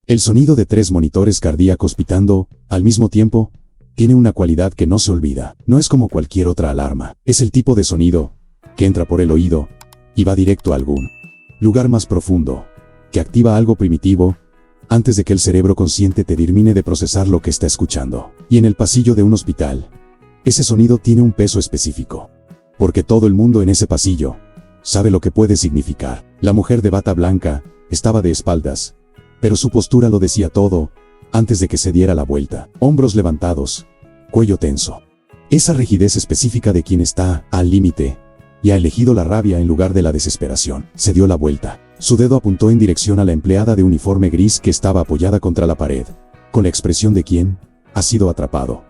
El sonido de 3 monitores cardíacos pitando, al mismo tiempo, tiene una cualidad que no se olvida. No es como cualquier otra alarma. Es el tipo de sonido que entra por el oído y va directo a algún lugar más profundo, que activa algo primitivo antes de que el cerebro consciente termine de procesar lo que está escuchando. Y en el pasillo de un hospital, ese sonido tiene un peso específico, porque todo el mundo en ese pasillo sabe lo que puede significar. La mujer de bata blanca estaba de espaldas, pero su postura lo decía todo antes de que se diera la vuelta. Hombros levantados, cuello tenso. Esa rigidez específica de quien está al límite y ha elegido la rabia en lugar de la desesperación. Se dio la vuelta. Su dedo apuntó en dirección a la empleada de uniforme gris que estaba apoyada contra la pared, con la expresión de quien ha sido atrapado,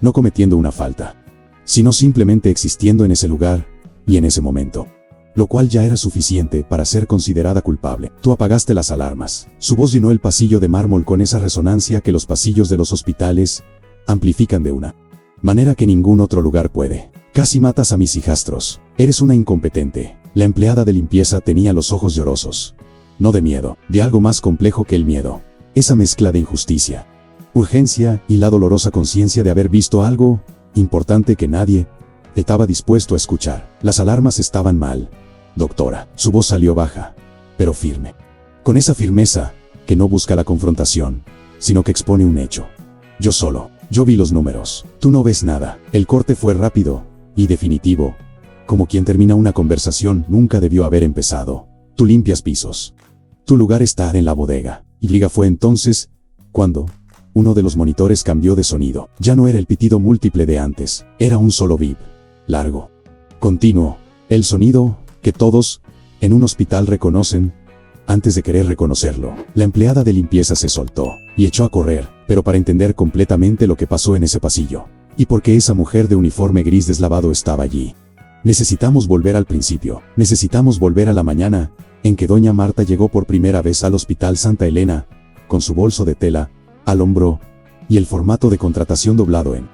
no cometiendo una falta, sino simplemente existiendo en ese lugar y en ese momento, lo cual ya era suficiente para ser considerada culpable. Tú apagaste las alarmas. Su voz llenó el pasillo de mármol con esa resonancia que los pasillos de los hospitales amplifican de una manera que ningún otro lugar puede. Casi matas a mis hijastros. Eres una incompetente. La empleada de limpieza tenía los ojos llorosos. No de miedo, de algo más complejo que el miedo. Esa mezcla de injusticia, urgencia y la dolorosa conciencia de haber visto algo importante que nadie estaba dispuesto a escuchar. Las alarmas estaban mal, doctora. Su voz salió baja, pero firme. Con esa firmeza que no busca la confrontación, sino que expone un hecho. Yo vi los números. Tú no ves nada. El corte fue rápido y definitivo, como quien termina una conversación nunca debió haber empezado. Tú limpias pisos. Tu lugar está en la bodega. Y fue entonces cuando uno de los monitores cambió de sonido. Ya no era el pitido múltiple de antes. Era un solo bip. Largo. Continuo. El sonido que todos en un hospital reconocen antes de querer reconocerlo. La empleada de limpieza se soltó y echó a correr, pero para entender completamente lo que pasó en ese pasillo. Y por qué esa mujer de uniforme gris deslavado estaba allí. Necesitamos volver al principio. Necesitamos volver a la mañana en que doña Marta llegó por primera vez al Hospital Santa Elena, con su bolso de tela al hombro y el formato de contratación doblado en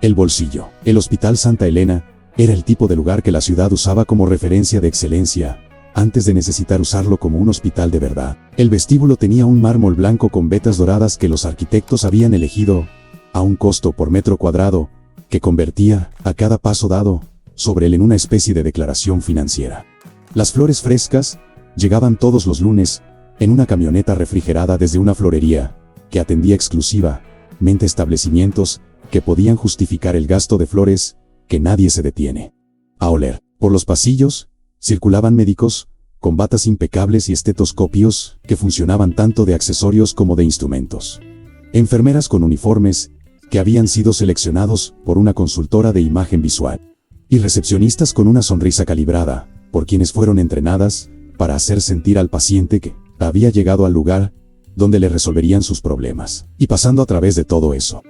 el bolsillo. El Hospital Santa Elena era el tipo de lugar que la ciudad usaba como referencia de excelencia, antes de necesitar usarlo como un hospital de verdad. El vestíbulo tenía un mármol blanco con vetas doradas que los arquitectos habían elegido, a un costo por metro cuadrado, que convertía, a cada paso dado, sobre él en una especie de declaración financiera. Las flores frescas llegaban todos los lunes, en una camioneta refrigerada desde una florería, que atendía exclusivamente establecimientos que podían justificar el gasto de flores, que nadie se detiene a oler. Por los pasillos circulaban médicos, con batas impecables y estetoscopios, que funcionaban tanto de accesorios como de instrumentos. Enfermeras con uniformes, que habían sido seleccionados por una consultora de imagen visual. Y recepcionistas con una sonrisa calibrada, por quienes fueron entrenadas, para hacer sentir al paciente que había llegado al lugar donde le resolverían sus problemas. Y pasando a través de todo eso,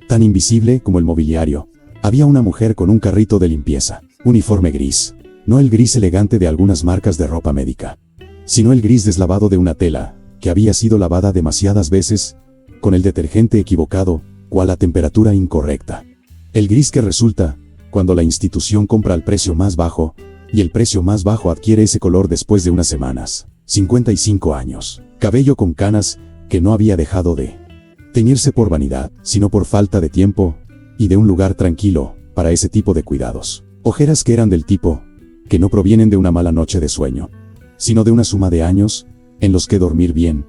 tan invisible como el mobiliario, había una mujer con un carrito de limpieza, uniforme gris. No el gris elegante de algunas marcas de ropa médica, sino el gris deslavado de una tela, que había sido lavada demasiadas veces, con el detergente equivocado, o a la temperatura incorrecta. El gris que resulta cuando la institución compra al precio más bajo, y el precio más bajo adquiere ese color después de unas semanas. 55 años. Cabello con canas, que no había dejado de teñirse por vanidad, sino por falta de tiempo, y de un lugar tranquilo, para ese tipo de cuidados. Ojeras que eran del tipo que no provienen de una mala noche de sueño, sino de una suma de años, en los que dormir bien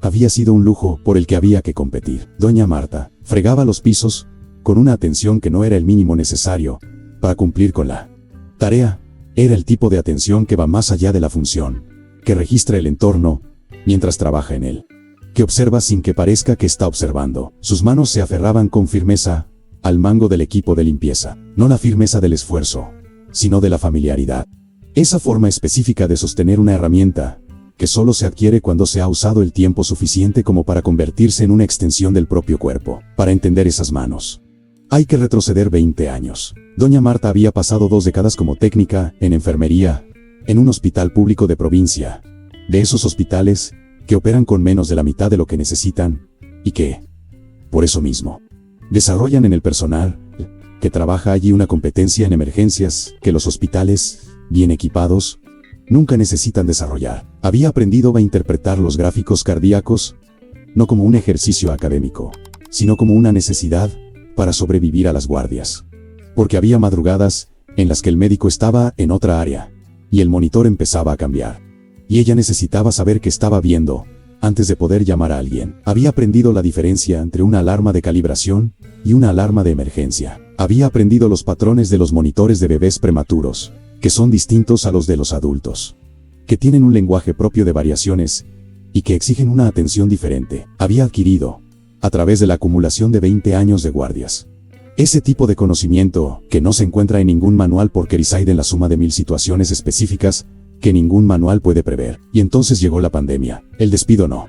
había sido un lujo por el que había que competir. Doña Marta fregaba los pisos, con una atención que no era el mínimo necesario para cumplir con la tarea. Era el tipo de atención que va más allá de la función, que registra el entorno mientras trabaja en él, que observa sin que parezca que está observando. Sus manos se aferraban con firmeza al mango del equipo de limpieza, no la firmeza del esfuerzo, sino de la familiaridad. Esa forma específica de sostener una herramienta, que solo se adquiere cuando se ha usado el tiempo suficiente como para convertirse en una extensión del propio cuerpo. Para entender esas manos, hay que retroceder 20 años. Doña Marta había pasado 2 décadas como técnica en enfermería, en un hospital público de provincia, de esos hospitales que operan con menos de la mitad de lo que necesitan, y que, por eso mismo, desarrollan en el personal que trabaja allí una competencia en emergencias que los hospitales, bien equipados, nunca necesitan desarrollar. Había aprendido a interpretar los gráficos cardíacos no como un ejercicio académico, sino como una necesidad para sobrevivir a las guardias. Porque había madrugadas en las que el médico estaba en otra área y el monitor empezaba a cambiar. Y ella necesitaba saber qué estaba viendo antes de poder llamar a alguien. Había aprendido la diferencia entre una alarma de calibración y una alarma de emergencia. Había aprendido los patrones de los monitores de bebés prematuros, que son distintos a los de los adultos, que tienen un lenguaje propio de variaciones y que exigen una atención diferente. Había adquirido, a través de la acumulación de 20 años de guardias, ese tipo de conocimiento que no se encuentra en ningún manual porque reside en la suma de 1000 situaciones específicas que ningún manual puede prever. Y entonces llegó la pandemia. El despido no.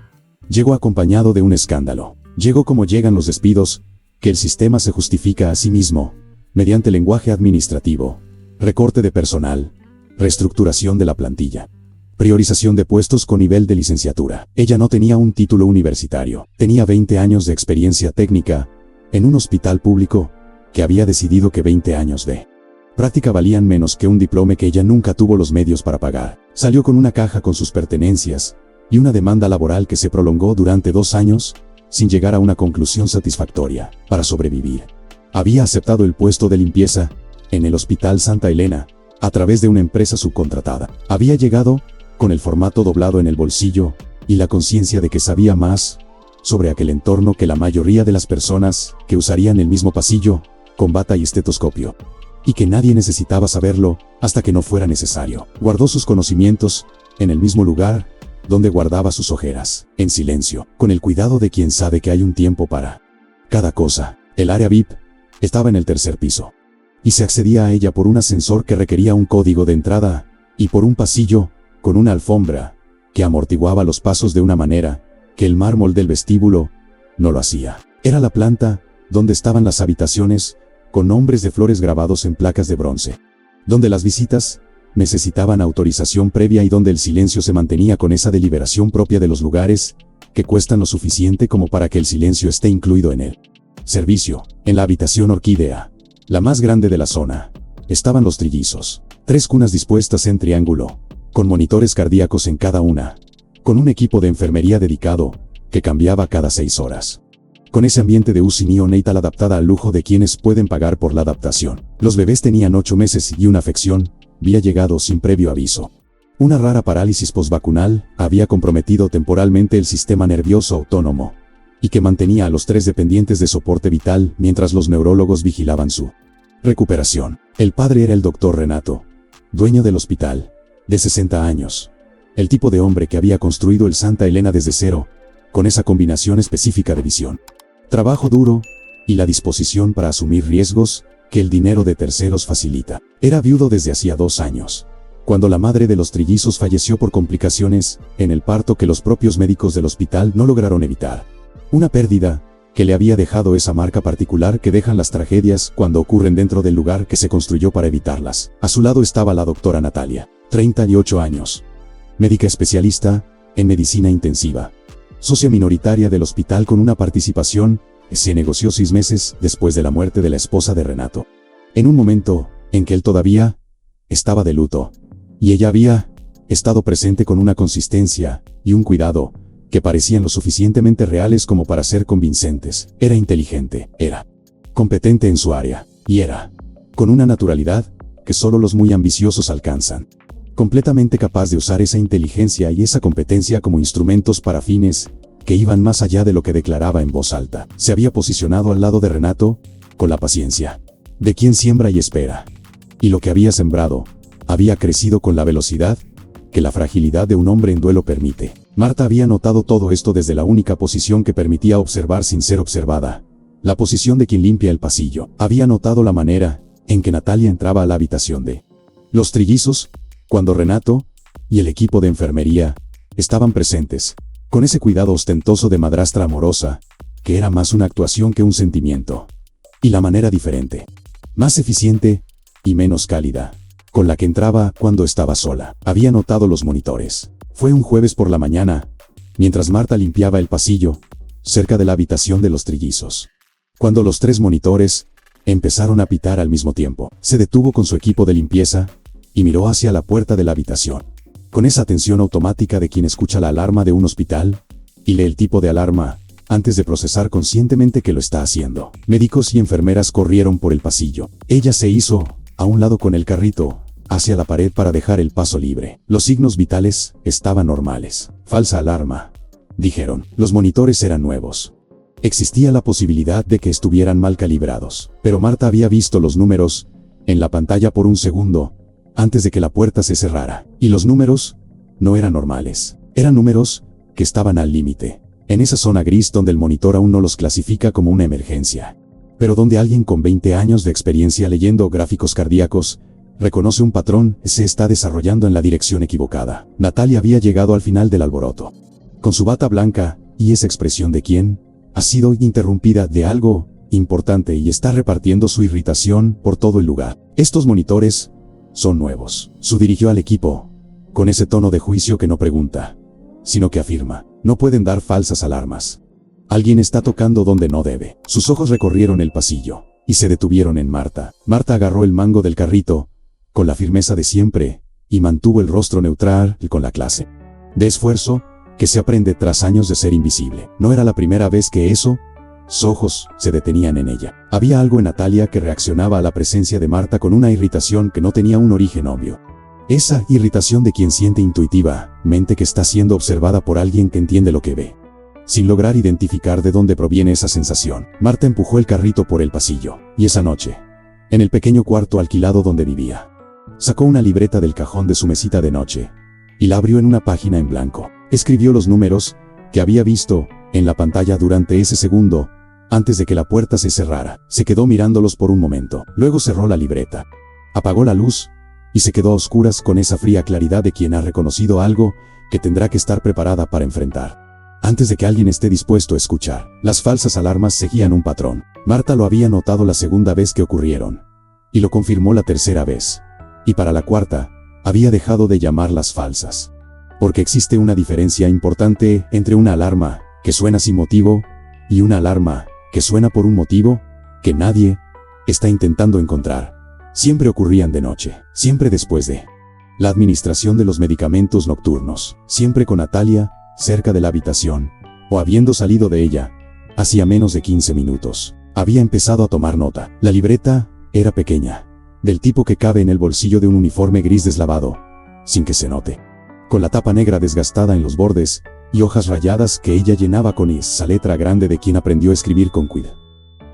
Llegó acompañado de un escándalo. Llegó como llegan los despidos, que el sistema se justifica a sí mismo, mediante lenguaje administrativo, recorte de personal, reestructuración de la plantilla, priorización de puestos con nivel de licenciatura. Ella no tenía un título universitario, tenía 20 años de experiencia técnica en un hospital público que había decidido que 20 años de práctica valían menos que un diploma que ella nunca tuvo los medios para pagar. Salió con una caja con sus pertenencias y una demanda laboral que se prolongó durante 2 años sin llegar a una conclusión satisfactoria. Para sobrevivir, había aceptado el puesto de limpieza en el Hospital Santa Elena a través de una empresa subcontratada. Había llegado con el formato doblado en el bolsillo y la conciencia de que sabía más sobre aquel entorno que la mayoría de las personas que usarían el mismo pasillo, con bata y estetoscopio, y que nadie necesitaba saberlo hasta que no fuera necesario. Guardó sus conocimientos en el mismo lugar donde guardaba sus ojeras, en silencio, con el cuidado de quien sabe que hay un tiempo para cada cosa. El área VIP estaba en el 3er piso, y se accedía a ella por un ascensor que requería un código de entrada, y por un pasillo con una alfombra que amortiguaba los pasos de una manera que el mármol del vestíbulo no lo hacía. Era la planta donde estaban las habitaciones con nombres de flores grabados en placas de bronce, donde las visitas necesitaban autorización previa y donde el silencio se mantenía con esa deliberación propia de los lugares que cuestan lo suficiente como para que el silencio esté incluido en él. Servicio. En la habitación Orquídea, la más grande de la zona, estaban los trillizos. 3 cunas dispuestas en triángulo, con monitores cardíacos en cada una, con un equipo de enfermería dedicado, que cambiaba cada 6 horas. Con ese ambiente de UCI neonatal adaptada al lujo de quienes pueden pagar por la adaptación. Los bebés tenían 8 meses y una afección había llegado sin previo aviso. Una rara parálisis postvacunal había comprometido temporalmente el sistema nervioso autónomo, y que mantenía a los 3 dependientes de soporte vital mientras los neurólogos vigilaban su recuperación. El padre era el doctor Renato, dueño del hospital, de 60 años. El tipo de hombre que había construido el Santa Elena desde cero, con esa combinación específica de visión, trabajo duro y la disposición para asumir riesgos que el dinero de terceros facilita. Era viudo desde hacía 2 años, cuando la madre de los trillizos falleció por complicaciones en el parto que los propios médicos del hospital no lograron evitar. Una pérdida que le había dejado esa marca particular que dejan las tragedias cuando ocurren dentro del lugar que se construyó para evitarlas. A su lado estaba la doctora Natalia, 38 años, médica especialista en medicina intensiva, socia minoritaria del hospital con una participación que se negoció 6 meses después de la muerte de la esposa de Renato. En un momento en que él todavía estaba de luto, y ella había estado presente con una consistencia y un cuidado que parecían lo suficientemente reales como para ser convincentes. Era inteligente, era competente en su área, y era con una naturalidad que solo los muy ambiciosos alcanzan. Completamente capaz de usar esa inteligencia y esa competencia como instrumentos para fines que iban más allá de lo que declaraba en voz alta. Se había posicionado al lado de Renato, con la paciencia de quien siembra y espera. Y lo que había sembrado había crecido con la velocidad que la fragilidad de un hombre en duelo permite. Marta había notado todo esto desde la única posición que permitía observar sin ser observada, la posición de quien limpia el pasillo. Había notado la manera en que Natalia entraba a la habitación de los trillizos, cuando Renato y el equipo de enfermería estaban presentes, con ese cuidado ostentoso de madrastra amorosa, que era más una actuación que un sentimiento. Y la manera diferente, más eficiente y menos cálida, con la que entraba cuando estaba sola. Había notado los monitores. Fue un jueves por la mañana, mientras Marta limpiaba el pasillo, cerca de la habitación de los trillizos, cuando los 3 monitores empezaron a pitar al mismo tiempo. Se detuvo con su equipo de limpieza y miró hacia la puerta de la habitación, con esa atención automática de quien escucha la alarma de un hospital y lee el tipo de alarma antes de procesar conscientemente que lo está haciendo. Médicos y enfermeras corrieron por el pasillo. Ella se hizo a un lado con el carrito hacia la pared para dejar el paso libre. Los signos vitales estaban normales. Falsa alarma, dijeron. Los monitores eran nuevos. Existía la posibilidad de que estuvieran mal calibrados, pero Marta había visto los números en la pantalla por un segundo antes de que la puerta se cerrara. Y los números no eran normales. Eran números que estaban al límite, en esa zona gris donde el monitor aún no los clasifica como una emergencia, pero donde alguien con 20 años de experiencia leyendo gráficos cardíacos reconoce un patrón se está desarrollando en la dirección equivocada. Natalia había llegado al final del alboroto, con su bata blanca y esa expresión de quien ha sido interrumpida de algo importante y está repartiendo su irritación por todo el lugar. Estos monitores son nuevos. Su dirigió al equipo con ese tono de juicio que no pregunta, sino que afirma. No pueden dar falsas alarmas. Alguien está tocando donde no debe. Sus ojos recorrieron el pasillo y se detuvieron en Marta. Marta agarró el mango del carrito con la firmeza de siempre y mantuvo el rostro neutral y con la clase de esfuerzo que se aprende tras años de ser invisible. No era la primera vez que sus ojos se detenían en ella. Había algo en Natalia que reaccionaba a la presencia de Marta con una irritación que no tenía un origen obvio. Esa irritación de quien siente intuitivamente que está siendo observada por alguien que entiende lo que ve, sin lograr identificar de dónde proviene esa sensación. Marta empujó el carrito por el pasillo, y esa noche, en el pequeño cuarto alquilado donde vivía, sacó una libreta del cajón de su mesita de noche, y la abrió en una página en blanco. Escribió los números que había visto en la pantalla durante ese segundo, antes de que la puerta se cerrara. Se quedó mirándolos por un momento, luego cerró la libreta, apagó la luz, y se quedó a oscuras con esa fría claridad de quien ha reconocido algo que tendrá que estar preparada para enfrentar, antes de que alguien esté dispuesto a escuchar. Las falsas alarmas seguían un patrón. Marta lo había notado la segunda vez que ocurrieron, y lo confirmó la tercera vez. Y para la cuarta, había dejado de llamarlas falsas. Porque existe una diferencia importante entre una alarma que suena sin motivo y una alarma que suena por un motivo que nadie está intentando encontrar. Siempre ocurrían de noche, siempre después de la administración de los medicamentos nocturnos, siempre con Natalia cerca de la habitación, o habiendo salido de ella, hacía menos de 15 minutos. Había empezado a tomar nota. La libreta era pequeña, del tipo que cabe en el bolsillo de un uniforme gris deslavado, sin que se note, con la tapa negra desgastada en los bordes, y hojas rayadas que ella llenaba con esa letra grande de quien aprendió a escribir con cuidado,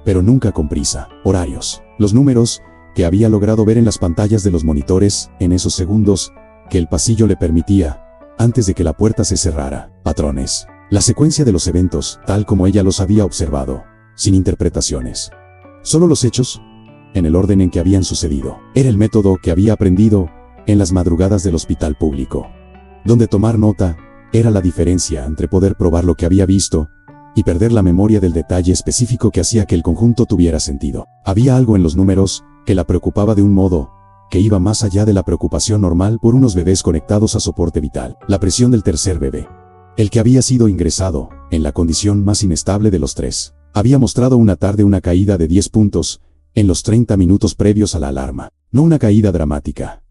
pero nunca con prisa. Horarios, los números que había logrado ver en las pantallas de los monitores en esos segundos que el pasillo le permitía, antes de que la puerta se cerrara. Patrones, la secuencia de los eventos, tal como ella los había observado, sin interpretaciones. Solo los hechos, en el orden en que habían sucedido. Era el método que había aprendido en las madrugadas del hospital público, donde tomar nota era la diferencia entre poder probar lo que había visto y perder la memoria del detalle específico que hacía que el conjunto tuviera sentido. Había algo en los números que la preocupaba de un modo que iba más allá de la preocupación normal por unos bebés conectados a soporte vital. La presión del tercer bebé, el que había sido ingresado en la condición más inestable de los tres, había mostrado una caída de 10 puntos en los 30 minutos previos a la alarma. No una caída dramática,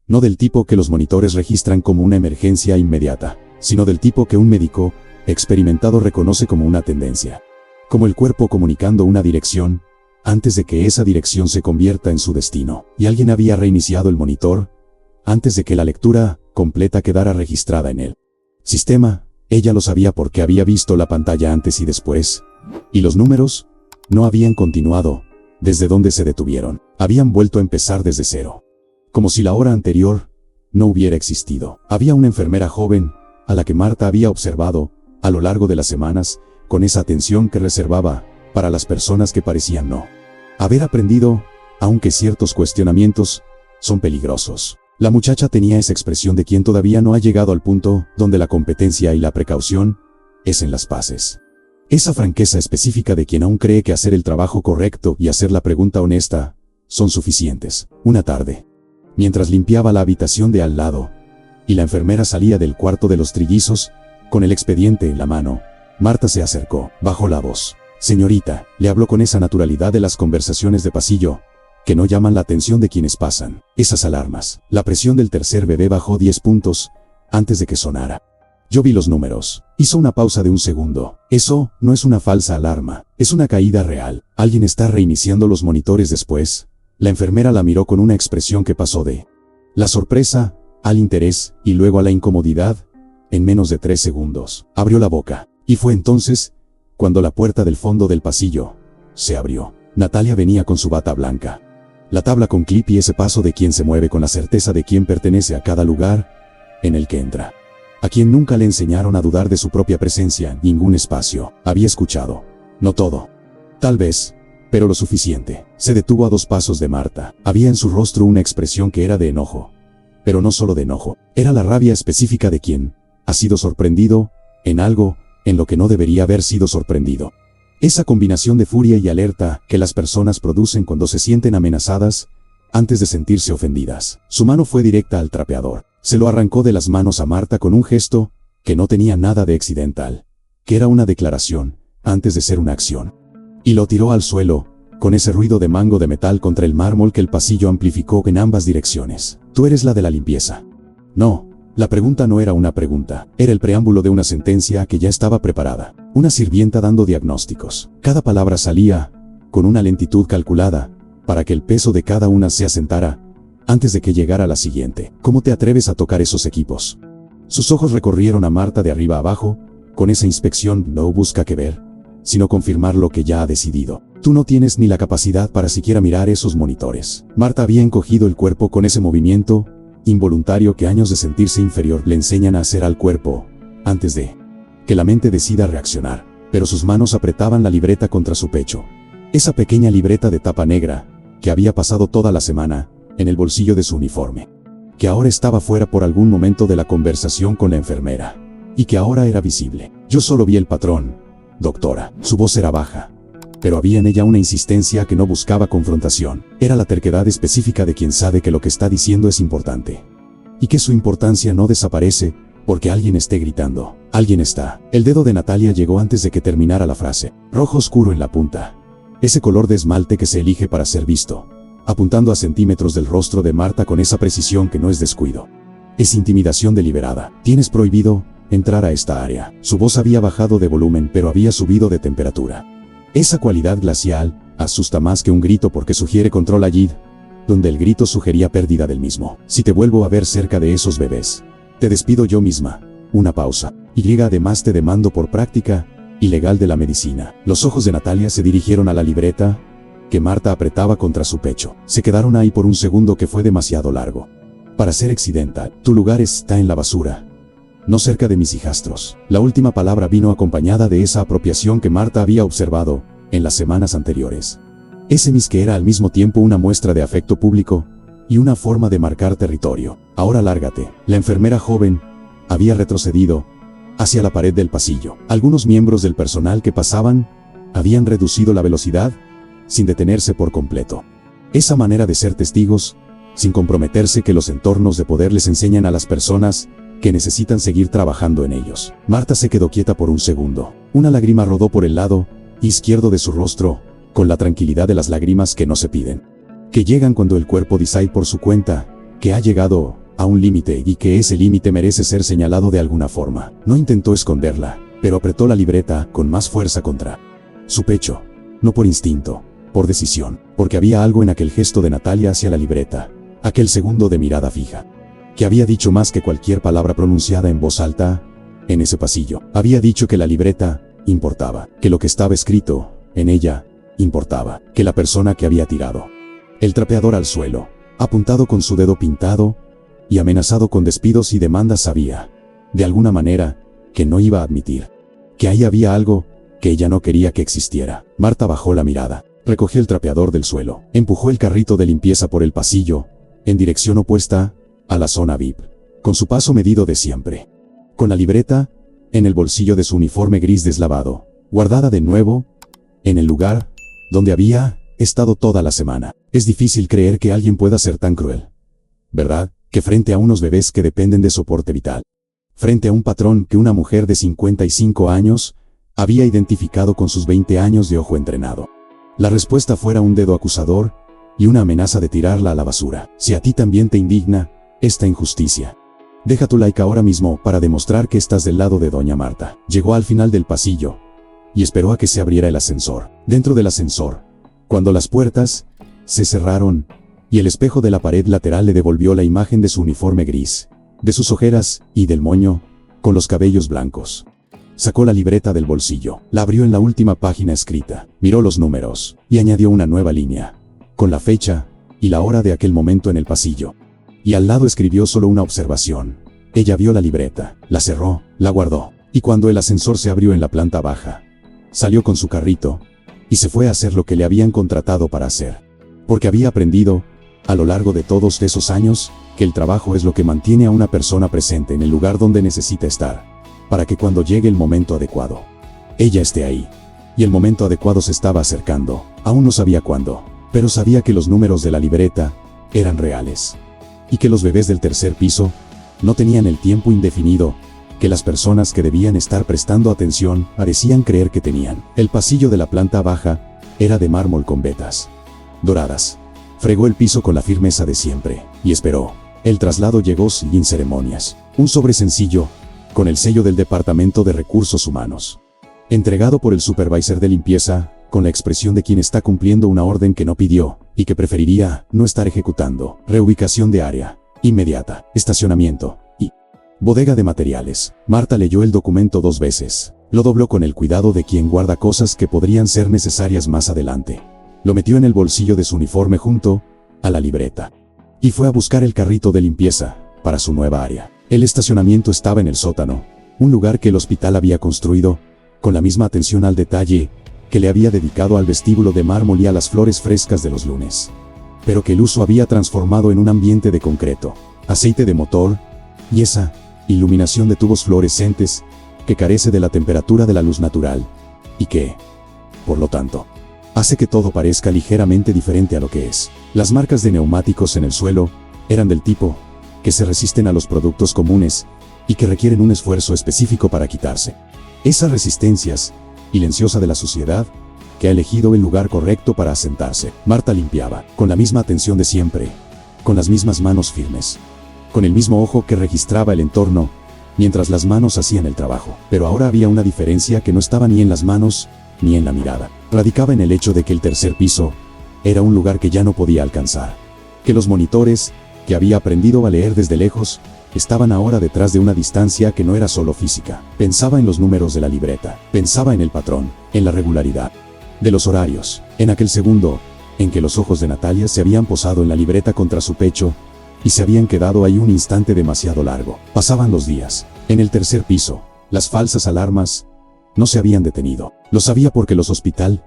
no del tipo que los monitores registran como una emergencia inmediata, sino del tipo que un médico experimentado reconoce como una tendencia, como el cuerpo comunicando una dirección antes de que esa dirección se convierta en su destino. Y alguien había reiniciado el monitor antes de que la lectura completa quedara registrada en el sistema. Ella lo sabía porque había visto la pantalla antes y después, y los números no habían continuado desde donde se detuvieron. Habían vuelto a empezar desde cero, como si la hora anterior no hubiera existido. Había una enfermera joven a la que Marta había observado a lo largo de las semanas con esa atención que reservaba para las personas que parecían no haber aprendido, aunque ciertos cuestionamientos son peligrosos. La muchacha tenía esa expresión de quien todavía no ha llegado al punto donde la competencia y la precaución es en las paces. Esa franqueza específica de quien aún cree que hacer el trabajo correcto y hacer la pregunta honesta son suficientes. Una tarde, mientras limpiaba la habitación de al lado, y la enfermera salía del cuarto de los trillizos, con el expediente en la mano, Marta se acercó, bajó la voz. Señorita, le habló con esa naturalidad de las conversaciones de pasillo, que no llaman la atención de quienes pasan. Esas alarmas. La presión del tercer bebé bajó 10 puntos, antes de que sonara. Yo vi los números. Hizo una pausa de un segundo. Eso no es una falsa alarma. Es una caída real. Alguien está reiniciando los monitores después. La enfermera la miró con una expresión que pasó de la sorpresa al interés y luego a la incomodidad en menos de 3 segundos. Abrió la boca. Y fue entonces cuando la puerta del fondo del pasillo se abrió. Natalia venía con su bata blanca, la tabla con clip y ese paso de quien se mueve con la certeza de quien pertenece a cada lugar en el que entra. A quien nunca le enseñaron a dudar de su propia presencia en ningún espacio. Había escuchado. No todo. Tal vez, pero lo suficiente. Se detuvo a 2 pasos de Marta. Había en su rostro una expresión que era de enojo. Pero no solo de enojo. Era la rabia específica de quien ha sido sorprendido en algo en lo que no debería haber sido sorprendido. Esa combinación de furia y alerta que las personas producen cuando se sienten amenazadas antes de sentirse ofendidas. Su mano fue directa al trapeador. Se lo arrancó de las manos a Marta con un gesto que no tenía nada de accidental, que era una declaración antes de ser una acción. Y lo tiró al suelo, con ese ruido de mango de metal contra el mármol que el pasillo amplificó en ambas direcciones. ¿Tú eres la de la limpieza? No, la pregunta no era una pregunta, era el preámbulo de una sentencia que ya estaba preparada. Una sirvienta dando diagnósticos. Cada palabra salía con una lentitud calculada, para que el peso de cada una se asentara antes de que llegara la siguiente. ¿Cómo te atreves a tocar esos equipos? Sus ojos recorrieron a Marta de arriba abajo, con esa inspección no busca que ver, sino confirmar lo que ya ha decidido. Tú no tienes ni la capacidad para siquiera mirar esos monitores. Marta había encogido el cuerpo con ese movimiento involuntario que años de sentirse inferior le enseñan a hacer al cuerpo, antes de que la mente decida reaccionar. Pero sus manos apretaban la libreta contra su pecho. Esa pequeña libreta de tapa negra, que había pasado toda la semana en el bolsillo de su uniforme, que ahora estaba fuera por algún momento de la conversación con la enfermera, y que ahora era visible. Yo solo vi el patrón, doctora. Su voz era baja, pero había en ella una insistencia que no buscaba confrontación. Era la terquedad específica de quien sabe que lo que está diciendo es importante, y que su importancia no desaparece porque alguien esté gritando. Alguien está. El dedo de Natalia llegó antes de que terminara la frase. Rojo oscuro en la punta. Ese color de esmalte que se elige para ser visto, apuntando a centímetros del rostro de Marta con esa precisión que no es descuido. Es intimidación deliberada. Tienes prohibido entrar a esta área. Su voz había bajado de volumen pero había subido de temperatura. Esa cualidad glacial asusta más que un grito porque sugiere control allí, donde el grito sugería pérdida del mismo. Si te vuelvo a ver cerca de esos bebés, te despido yo misma. Una pausa. Y además te demando por práctica ilegal de la medicina. Los ojos de Natalia se dirigieron a la libreta que Marta apretaba contra su pecho. Se quedaron ahí por un segundo que fue demasiado largo para ser accidental. Tu lugar está en la basura, no cerca de mis hijastros. La última palabra vino acompañada de esa apropiación que Marta había observado en las semanas anteriores. Ese mis que era al mismo tiempo una muestra de afecto público y una forma de marcar territorio. Ahora lárgate. La enfermera joven había retrocedido hacia la pared del pasillo. Algunos miembros del personal que pasaban habían reducido la velocidad sin detenerse por completo. Esa manera de ser testigos, sin comprometerse que los entornos de poder les enseñan a las personas que necesitan seguir trabajando en ellos. Marta se quedó quieta por un segundo. Una lágrima rodó por el lado izquierdo de su rostro, con la tranquilidad de las lágrimas que no se piden, que llegan cuando el cuerpo dice por su cuenta que ha llegado a un límite y que ese límite merece ser señalado de alguna forma. No intentó esconderla, pero apretó la libreta con más fuerza contra su pecho, no por instinto, por decisión, porque había algo en aquel gesto de Natalia hacia la libreta, aquel segundo de mirada fija, que había dicho más que cualquier palabra pronunciada en voz alta en ese pasillo. Había dicho que la libreta importaba, que lo que estaba escrito en ella importaba, que la persona que había tirado el trapeador al suelo, apuntado con su dedo pintado y amenazado con despidos y demandas sabía, de alguna manera, que no iba a admitir, que ahí había algo que ella no quería que existiera. Marta bajó la mirada, recogió el trapeador del suelo, empujó el carrito de limpieza por el pasillo, en dirección opuesta a la zona VIP, con su paso medido de siempre, con la libreta en el bolsillo de su uniforme gris deslavado, guardada de nuevo en el lugar donde había estado toda la semana. Es difícil creer que alguien pueda ser tan cruel, ¿verdad? Que frente a unos bebés que dependen de soporte vital, frente a un patrón que una mujer de 55 años había identificado con sus 20 años de ojo entrenado, la respuesta fuera un dedo acusador y una amenaza de tirarla a la basura. Si a ti también te indigna esta injusticia, Deja tu like ahora mismo para demostrar que estás del lado de doña Marta. Llegó al final del pasillo y esperó a que se abriera el ascensor. Dentro del ascensor, cuando las puertas se cerraron y el espejo de la pared lateral le devolvió la imagen de su uniforme gris, de sus ojeras y del moño, con los cabellos blancos. Sacó la libreta del bolsillo, la abrió en la última página escrita, miró los números y añadió una nueva línea, con la fecha y la hora de aquel momento en el pasillo. Y al lado escribió solo una observación. Ella vio la libreta, la cerró, la guardó, y cuando el ascensor se abrió en la planta baja, salió con su carrito y se fue a hacer lo que le habían contratado para hacer. Porque había aprendido, a lo largo de todos esos años, que el trabajo es lo que mantiene a una persona presente en el lugar donde necesita estar, para que cuando llegue el momento adecuado, ella esté ahí. Y el momento adecuado se estaba acercando, aún no sabía cuándo, pero sabía que los números de la libreta eran reales. Y que los bebés del tercer piso no tenían el tiempo indefinido que las personas que debían estar prestando atención parecían creer que tenían. El pasillo de la planta baja era de mármol con vetas doradas. Fregó el piso con la firmeza de siempre y esperó. El traslado llegó sin ceremonias. Un sobre sencillo, con el sello del Departamento de Recursos Humanos. Entregado por el supervisor de limpieza, con la expresión de quien está cumpliendo una orden que no pidió, y que preferiría no estar ejecutando. Reubicación de área inmediata, estacionamiento y bodega de materiales. Marta leyó el documento 2 veces. Lo dobló con el cuidado de quien guarda cosas que podrían ser necesarias más adelante. Lo metió en el bolsillo de su uniforme junto a la libreta. Y fue a buscar el carrito de limpieza para su nueva área. El estacionamiento estaba en el sótano, un lugar que el hospital había construido, con la misma atención al detalle que le había dedicado al vestíbulo de mármol y a las flores frescas de los lunes. Pero que el uso había transformado en un ambiente de concreto, aceite de motor, y esa iluminación de tubos fluorescentes que carece de la temperatura de la luz natural, y que, por lo tanto, hace que todo parezca ligeramente diferente a lo que es. Las marcas de neumáticos en el suelo eran del tipo que se resisten a los productos comunes y que requieren un esfuerzo específico para quitarse. Esas resistencias, silenciosa de la suciedad, que ha elegido el lugar correcto para asentarse. Marta limpiaba, con la misma atención de siempre, con las mismas manos firmes, con el mismo ojo que registraba el entorno, mientras las manos hacían el trabajo. Pero ahora había una diferencia que no estaba ni en las manos, ni en la mirada. Radicaba en el hecho de que el tercer piso era un lugar que ya no podía alcanzar. Que los monitores, que había aprendido a leer desde lejos, estaban ahora detrás de una distancia que no era solo física. Pensaba en los números de la libreta, pensaba en el patrón, en la regularidad de los horarios, en aquel segundo en que los ojos de Natalia se habían posado en la libreta contra su pecho y se habían quedado ahí un instante demasiado largo. Pasaban los días. En el tercer piso, las falsas alarmas no se habían detenido. Lo sabía porque los hospitales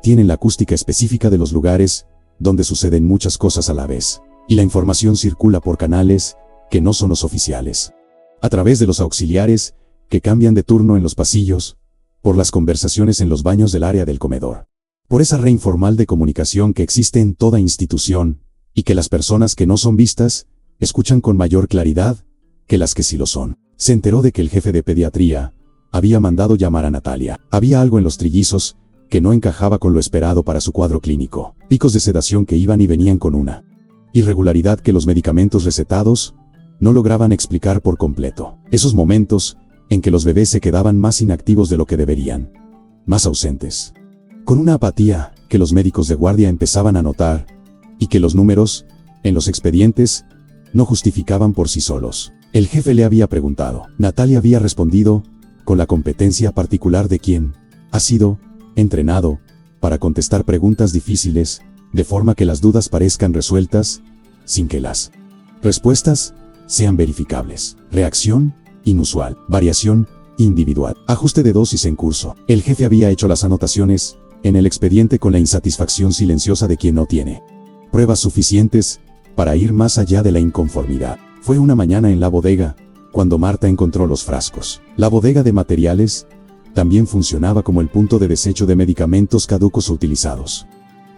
tienen la acústica específica de los lugares donde suceden muchas cosas a la vez, y la información circula por canales que no son los oficiales, a través de los auxiliares que cambian de turno en los pasillos, por las conversaciones en los baños del área del comedor, por esa red informal de comunicación que existe en toda institución, y que las personas que no son vistas escuchan con mayor claridad que las que sí lo son. Se enteró de que el jefe de pediatría había mandado llamar a Natalia. Había algo en los trillizos que no encajaba con lo esperado para su cuadro clínico. Picos de sedación que iban y venían con una irregularidad que los medicamentos recetados no lograban explicar por completo. Esos momentos en que los bebés se quedaban más inactivos de lo que deberían, más ausentes, con una apatía que los médicos de guardia empezaban a notar, y que los números en los expedientes no justificaban por sí solos. El jefe le había preguntado. Natalia había respondido con la competencia particular de quien ha sido entrenado para contestar preguntas difíciles, de forma que las dudas parezcan resueltas, sin que las respuestas sean verificables. Reacción inusual, variación individual, ajuste de dosis en curso. El jefe había hecho las anotaciones en el expediente con la insatisfacción silenciosa de quien no tiene pruebas suficientes para ir más allá de la inconformidad. Fue una mañana en la bodega, cuando Marta encontró los frascos. La bodega de materiales también funcionaba como el punto de desecho de medicamentos caducos o utilizados,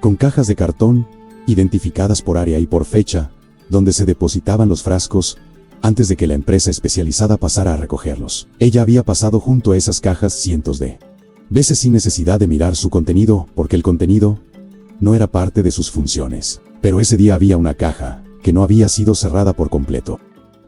con cajas de cartón, identificadas por área y por fecha, donde se depositaban los frascos, antes de que la empresa especializada pasara a recogerlos. Ella había pasado junto a esas cajas cientos de veces sin necesidad de mirar su contenido, porque el contenido no era parte de sus funciones. Pero ese día había una caja que no había sido cerrada por completo.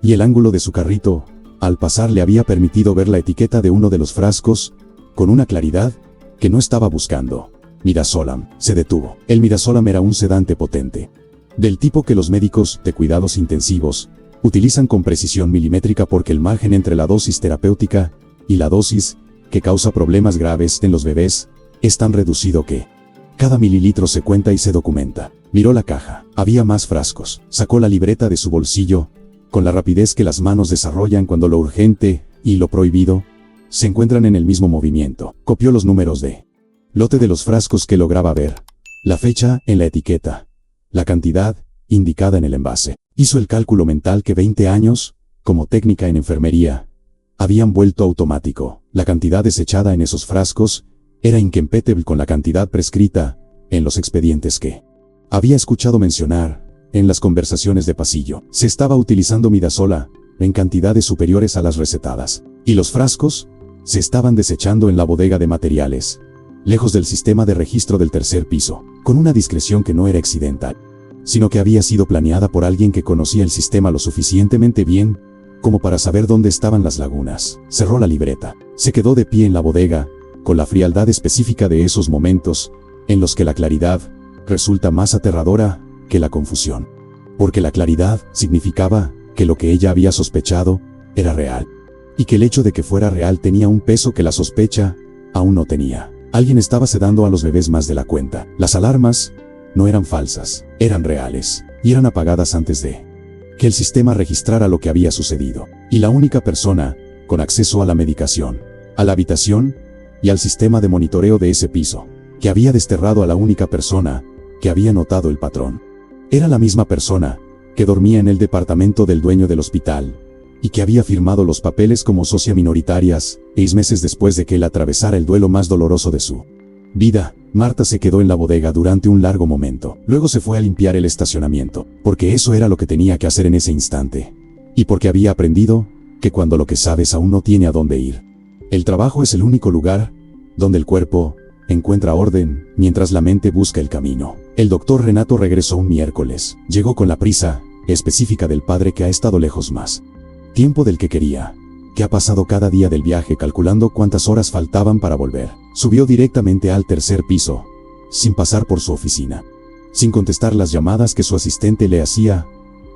y el ángulo de su carrito, al pasar, le había permitido ver la etiqueta de uno de los frascos, con una claridad que no estaba buscando. Midazolam. Se detuvo. El midazolam era un sedante potente, del tipo que los médicos de cuidados intensivos utilizan con precisión milimétrica porque el margen entre la dosis terapéutica y la dosis que causa problemas graves en los bebés es tan reducido que cada mililitro se cuenta y se documenta. Miró la caja. Había más frascos. Sacó la libreta de su bolsillo, con la rapidez que las manos desarrollan cuando lo urgente y lo prohibido se encuentran en el mismo movimiento. Copió los números de lote de los frascos que lograba ver, la fecha en la etiqueta, la cantidad indicada en el envase. Hizo el cálculo mental que 20 años, como técnica en enfermería, habían vuelto automático. La cantidad desechada en esos frascos era incompatible con la cantidad prescrita en los expedientes que había escuchado mencionar en las conversaciones de pasillo. Se estaba utilizando midazolam en cantidades superiores a las recetadas, y los frascos se estaban desechando en la bodega de materiales, lejos del sistema de registro del tercer piso, con una discreción que no era accidental, sino que había sido planeada por alguien que conocía el sistema lo suficientemente bien como para saber dónde estaban las lagunas. Cerró la libreta. Se quedó de pie en la bodega, con la frialdad específica de esos momentos en los que la claridad resulta más aterradora que la confusión. Porque la claridad significaba que lo que ella había sospechado era real, y que el hecho de que fuera real tenía un peso que la sospecha aún no tenía. Alguien estaba sedando a los bebés más de la cuenta. Las alarmas no eran falsas, eran reales, y eran apagadas antes de que el sistema registrara lo que había sucedido. Y la única persona con acceso a la medicación, a la habitación y al sistema de monitoreo de ese piso, que había desterrado a la única persona que había notado el patrón, era la misma persona que dormía en el departamento del dueño del hospital y que había firmado los papeles como socia minoritarias 6 meses después de que él atravesara el duelo más doloroso de su vida. Marta se quedó en la bodega durante un largo momento. Luego se fue a limpiar el estacionamiento, porque eso era lo que tenía que hacer en ese instante, y porque había aprendido que cuando lo que sabes aún no tiene a dónde ir, el trabajo es el único lugar donde el cuerpo encuentra orden mientras la mente busca el camino. El doctor Renato regresó un miércoles. Llegó con la prisa específica del padre que ha estado lejos más tiempo del que quería, que ha pasado cada día del viaje calculando cuántas horas faltaban para volver. Subió directamente al tercer piso, sin pasar por su oficina, sin contestar las llamadas que su asistente le hacía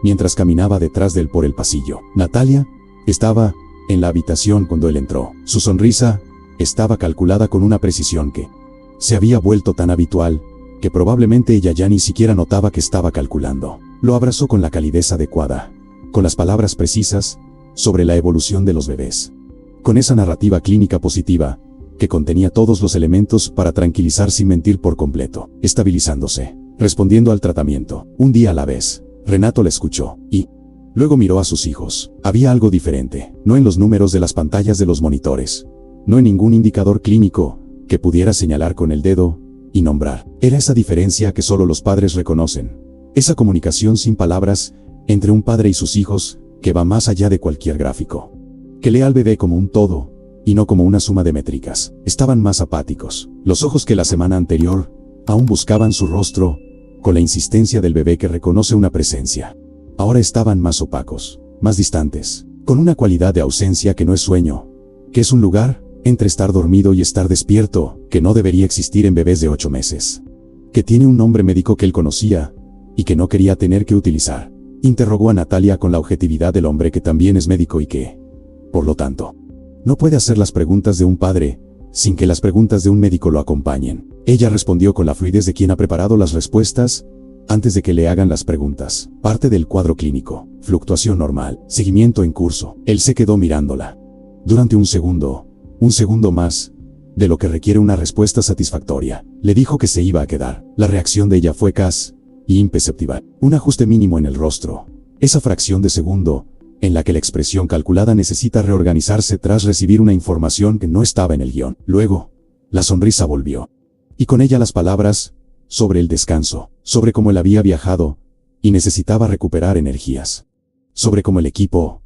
mientras caminaba detrás de él por el pasillo. Natalia estaba en la habitación cuando él entró. Su sonrisa estaba calculada con una precisión que se había vuelto tan habitual que probablemente ella ya ni siquiera notaba que estaba calculando. Lo abrazó con la calidez adecuada, con las palabras precisas sobre la evolución de los bebés, con esa narrativa clínica positiva que contenía todos los elementos para tranquilizar sin mentir por completo, estabilizándose, respondiendo al tratamiento, un día a la vez. Renato la escuchó, y luego miró a sus hijos. Había algo diferente, no en los números de las pantallas de los monitores, no en ningún indicador clínico que pudiera señalar con el dedo y nombrar. Era esa diferencia que solo los padres reconocen, esa comunicación sin palabras entre un padre y sus hijos que va más allá de cualquier gráfico, que lee al bebé como un todo y no como una suma de métricas. Estaban más apáticos. Los ojos que la semana anterior aún buscaban su rostro con la insistencia del bebé que reconoce una presencia, ahora estaban más opacos, más distantes, con una cualidad de ausencia que no es sueño, que es un lugar entre estar dormido y estar despierto, que no debería existir en bebés de 8 meses, que tiene un nombre médico que él conocía y que no quería tener que utilizar. Interrogó a Natalia con la objetividad del hombre que también es médico y que, por lo tanto, no puede hacer las preguntas de un padre sin que las preguntas de un médico lo acompañen. Ella respondió con la fluidez de quien ha preparado las respuestas antes de que le hagan las preguntas. Parte del cuadro clínico, fluctuación normal, seguimiento en curso. Él se quedó mirándola durante un segundo más de lo que requiere una respuesta satisfactoria. Le dijo que se iba a quedar. La reacción de ella fue casi imperceptible. Un ajuste mínimo en el rostro, esa fracción de segundo en la que la expresión calculada necesita reorganizarse tras recibir una información que no estaba en el guión. Luego, la sonrisa volvió, y con ella las palabras sobre el descanso, sobre cómo él había viajado y necesitaba recuperar energías, sobre cómo el equipo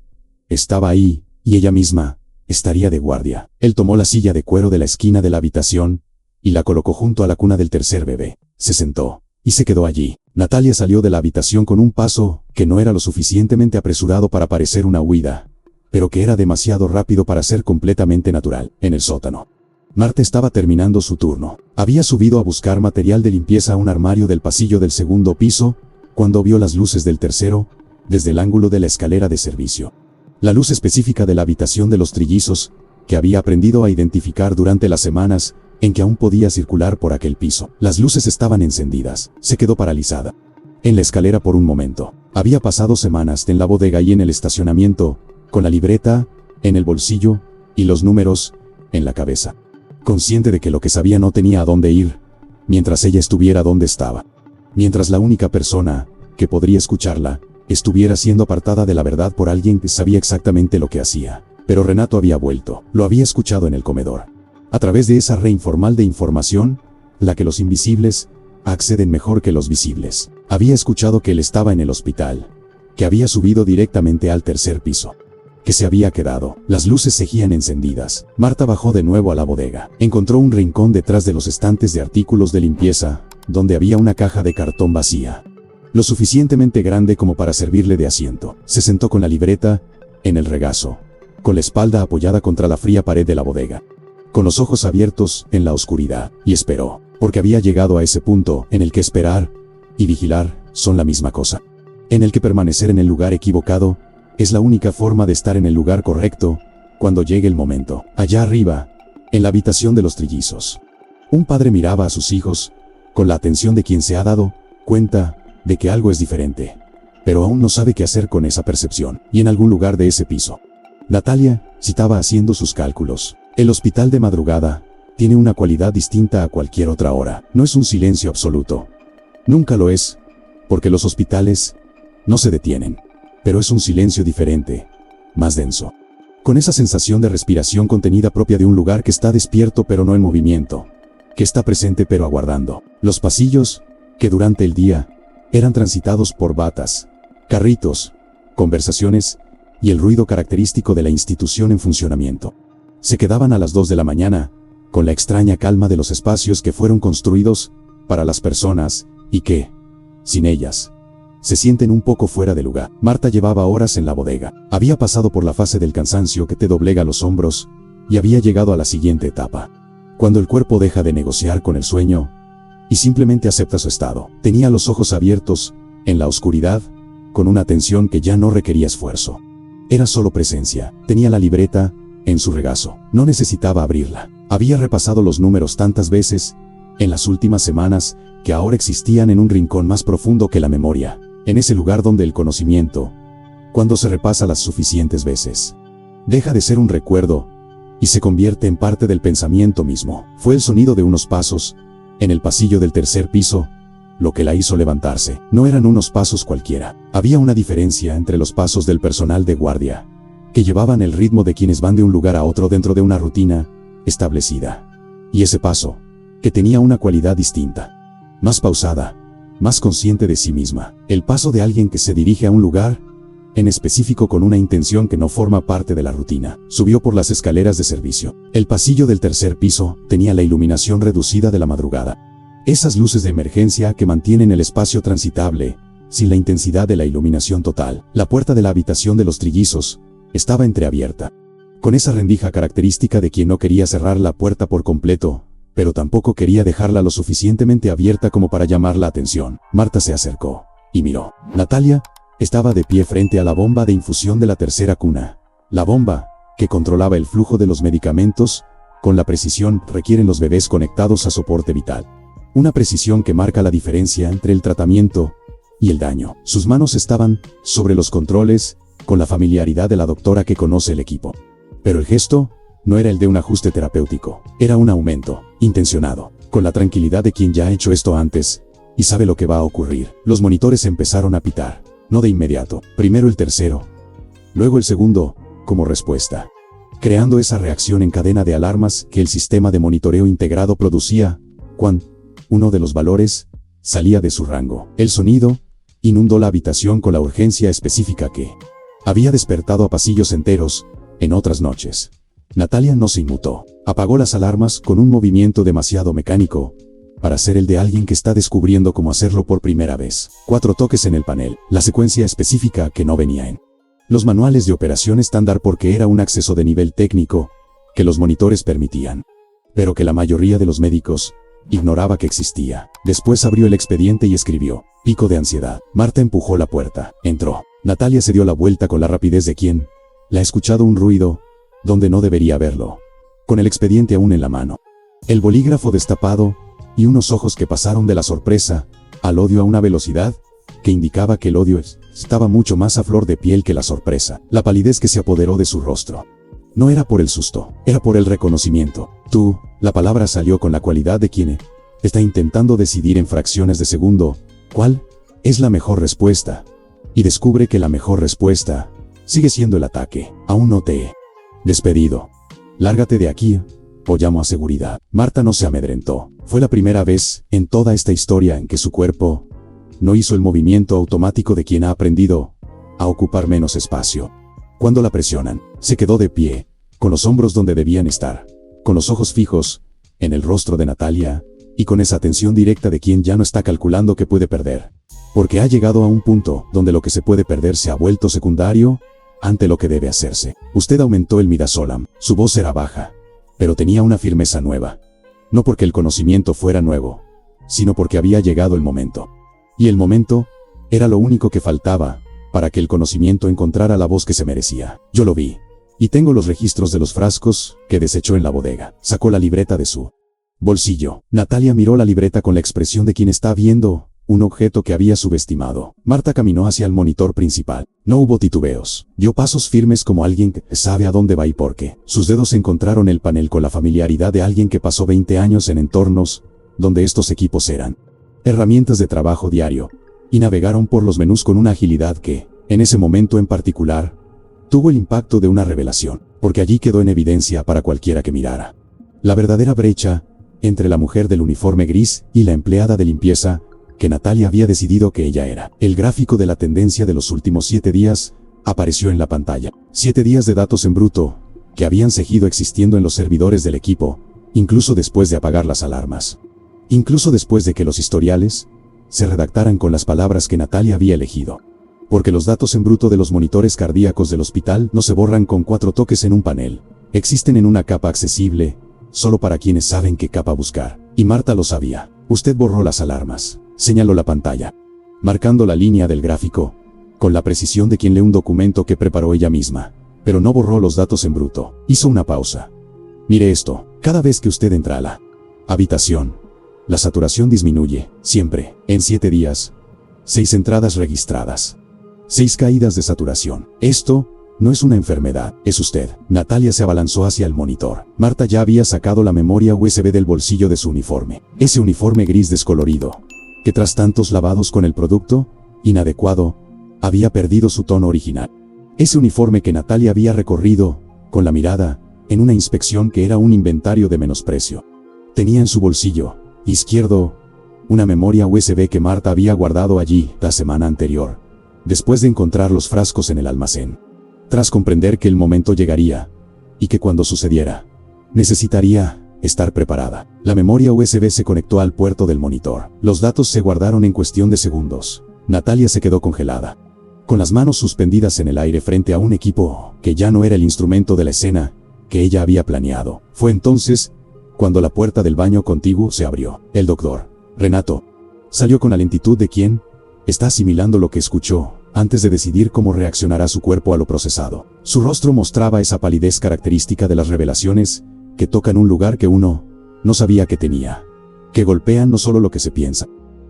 estaba ahí y ella misma estaría de guardia. Él tomó la silla de cuero de la esquina de la habitación y la colocó junto a la cuna del tercer bebé. Se sentó y se quedó allí, Natalia salió de la habitación con un paso que no era lo suficientemente apresurado para parecer una huida, pero que era demasiado rápido para ser completamente natural. En el sótano, Marta estaba terminando su turno. Había subido a buscar material de limpieza a un armario del pasillo del segundo piso, cuando vio las luces del tercero, desde el ángulo de la escalera de servicio. La luz específica de la habitación de los trillizos, que había aprendido a identificar durante las semanas en que aún podía circular por aquel piso. Las luces estaban encendidas. Se quedó paralizada en la escalera por un momento. Había pasado semanas en la bodega y en el estacionamiento, con la libreta en el bolsillo y los números en la cabeza, consciente de que lo que sabía no tenía a dónde ir, mientras ella estuviera donde estaba. Mientras la única persona que podría escucharla estuviera siendo apartada de la verdad por alguien que sabía exactamente lo que hacía. Pero Renato había vuelto. Lo había escuchado en el comedor. A través de esa red informal de información, la que los invisibles acceden mejor que los visibles. Había escuchado que él estaba en el hospital, que había subido directamente al tercer piso, que se había quedado. Las luces seguían encendidas. Marta bajó de nuevo a la bodega. Encontró un rincón detrás de los estantes de artículos de limpieza, donde había una caja de cartón vacía, lo suficientemente grande como para servirle de asiento. Se sentó con la libreta en el regazo, con la espalda apoyada contra la fría pared de la bodega, con los ojos abiertos en la oscuridad, y esperó, porque había llegado a ese punto en el que esperar y vigilar son la misma cosa, en el que permanecer en el lugar equivocado es la única forma de estar en el lugar correcto cuando llegue el momento. Allá arriba, en la habitación de los trillizos, un padre miraba a sus hijos con la atención de quien se ha dado cuenta de que algo es diferente, pero aún no sabe qué hacer con esa percepción. Y en algún lugar de ese piso, Natalia estaba haciendo sus cálculos. El hospital de madrugada tiene una cualidad distinta a cualquier otra hora. No es un silencio absoluto. Nunca lo es, porque los hospitales no se detienen. Pero es un silencio diferente, más denso, con esa sensación de respiración contenida propia de un lugar que está despierto pero no en movimiento, que está presente pero aguardando. Los pasillos, que durante el día eran transitados por batas, carritos, conversaciones y el ruido característico de la institución en funcionamiento, se quedaban a las 2 de la mañana, con la extraña calma de los espacios que fueron construidos para las personas y que, sin ellas, se sienten un poco fuera de lugar. Marta llevaba horas en la bodega. Había pasado por la fase del cansancio que te doblega los hombros y había llegado a la siguiente etapa, cuando el cuerpo deja de negociar con el sueño y simplemente acepta su estado. Tenía los ojos abiertos en la oscuridad, con una atención que ya no requería esfuerzo. Era solo presencia. Tenía la libreta en su regazo. No necesitaba abrirla. Había repasado los números tantas veces en las últimas semanas que ahora existían en un rincón más profundo que la memoria, en ese lugar donde el conocimiento, cuando se repasa las suficientes veces, deja de ser un recuerdo y se convierte en parte del pensamiento mismo. Fue el sonido de unos pasos en el pasillo del tercer piso lo que la hizo levantarse. No eran unos pasos cualquiera. Había una diferencia entre los pasos del personal de guardia, que llevaban el ritmo de quienes van de un lugar a otro dentro de una rutina establecida, y ese paso, que tenía una cualidad distinta, más pausada, más consciente de sí misma. El paso de alguien que se dirige a un lugar en específico con una intención que no forma parte de la rutina. Subió por las escaleras de servicio. El pasillo del tercer piso tenía la iluminación reducida de la madrugada. Esas luces de emergencia que mantienen el espacio transitable, sin la intensidad de la iluminación total. La puerta de la habitación de los trillizos estaba entreabierta, con esa rendija característica de quien no quería cerrar la puerta por completo, pero tampoco quería dejarla lo suficientemente abierta como para llamar la atención. Marta se acercó y miró. Natalia estaba de pie frente a la bomba de infusión de la tercera cuna. La bomba, que controlaba el flujo de los medicamentos, con la precisión que requieren los bebés conectados a soporte vital. Una precisión que marca la diferencia entre el tratamiento y el daño. Sus manos estaban sobre los controles, con la familiaridad de la doctora que conoce el equipo. Pero el gesto no era el de un ajuste terapéutico, era un aumento intencionado, con la tranquilidad de quien ya ha hecho esto antes y sabe lo que va a ocurrir. Los monitores empezaron a pitar, no de inmediato, primero el tercero, luego el segundo, como respuesta, creando esa reacción en cadena de alarmas que el sistema de monitoreo integrado producía cuando uno de los valores salía de su rango. El sonido inundó la habitación con la urgencia específica que había despertado a pasillos enteros en otras noches. Natalia no se inmutó. Apagó las alarmas con un movimiento demasiado mecánico, para ser el de alguien que está descubriendo cómo hacerlo por primera vez. 4 toques en el panel, la secuencia específica que no venía en los manuales de operación estándar porque era un acceso de nivel técnico que los monitores permitían, pero que la mayoría de los médicos ignoraba que existía. Después abrió el expediente y escribió, pico de ansiedad. Marta empujó la puerta, entró. Natalia se dio la vuelta con la rapidez de quien la ha escuchado un ruido donde no debería haberlo, con el expediente aún en la mano, el bolígrafo destapado y unos ojos que pasaron de la sorpresa al odio a una velocidad que indicaba que el odio estaba mucho más a flor de piel que la sorpresa. La palidez que se apoderó de su rostro no era por el susto, era por el reconocimiento. Tú, la palabra salió con la cualidad de quien está intentando decidir en fracciones de segundo cuál es la mejor respuesta, y descubre que la mejor respuesta sigue siendo el ataque. Aún no te he despedido. Lárgate de aquí, o llamo a seguridad. Marta no se amedrentó. Fue la primera vez en toda esta historia en que su cuerpo no hizo el movimiento automático de quien ha aprendido a ocupar menos espacio. Cuando la presionan, se quedó de pie, con los hombros donde debían estar, con los ojos fijos en el rostro de Natalia, y con esa atención directa de quien ya no está calculando que puede perder. Porque ha llegado a un punto donde lo que se puede perder se ha vuelto secundario ante lo que debe hacerse. Usted aumentó el midazolam. Su voz era baja, pero tenía una firmeza nueva. No porque el conocimiento fuera nuevo, sino porque había llegado el momento. Y el momento era lo único que faltaba para que el conocimiento encontrara la voz que se merecía. Yo lo vi, y tengo los registros de los frascos que desechó en la bodega. Sacó la libreta de su bolsillo. Natalia miró la libreta con la expresión de quien está viendo un objeto que había subestimado. Marta caminó hacia el monitor principal. No hubo titubeos. Dio pasos firmes como alguien que sabe a dónde va y por qué. Sus dedos encontraron el panel con la familiaridad de alguien que pasó 20 años en entornos donde estos equipos eran herramientas de trabajo diario, y navegaron por los menús con una agilidad que, en ese momento en particular, tuvo el impacto de una revelación, porque allí quedó en evidencia para cualquiera que mirara la verdadera brecha entre la mujer del uniforme gris y la empleada de limpieza que Natalia había decidido que ella era. El gráfico de la tendencia de los últimos 7 días apareció en la pantalla. 7 días de datos en bruto que habían seguido existiendo en los servidores del equipo, incluso después de apagar las alarmas. Incluso después de que los historiales se redactaran con las palabras que Natalia había elegido. Porque los datos en bruto de los monitores cardíacos del hospital no se borran con 4 toques en un panel. Existen en una capa accesible, solo para quienes saben qué capa buscar. Y Marta lo sabía. Usted borró las alarmas, señaló la pantalla, marcando la línea del gráfico, con la precisión de quien lee un documento que preparó ella misma. Pero no borró los datos en bruto. Hizo una pausa. Mire esto, cada vez que usted entra a la habitación, la saturación disminuye, siempre, en 7 días. 6 entradas registradas. 6 caídas de saturación. Esto no es una enfermedad, es usted. Natalia se abalanzó hacia el monitor. Marta ya había sacado la memoria USB del bolsillo de su uniforme. Ese uniforme gris descolorido, que tras tantos lavados con el producto inadecuado, había perdido su tono original. Ese uniforme que Natalia había recorrido, con la mirada, en una inspección que era un inventario de menosprecio. Tenía en su bolsillo izquierdo una memoria USB que Marta había guardado allí la semana anterior, después de encontrar los frascos en el almacén. Tras comprender que el momento llegaría, y que cuando sucediera, necesitaría estar preparada. La memoria USB se conectó al puerto del monitor. Los datos se guardaron en cuestión de segundos. Natalia se quedó congelada, con las manos suspendidas en el aire frente a un equipo que ya no era el instrumento de la escena que ella había planeado. Fue entonces cuando la puerta del baño contiguo se abrió. El doctor Renato salió con la lentitud de quien está asimilando lo que escuchó antes de decidir cómo reaccionará su cuerpo a lo procesado. Su rostro mostraba esa palidez característica de las revelaciones que tocan un lugar que uno no sabía que tenía, que golpean no solo lo que se piensa,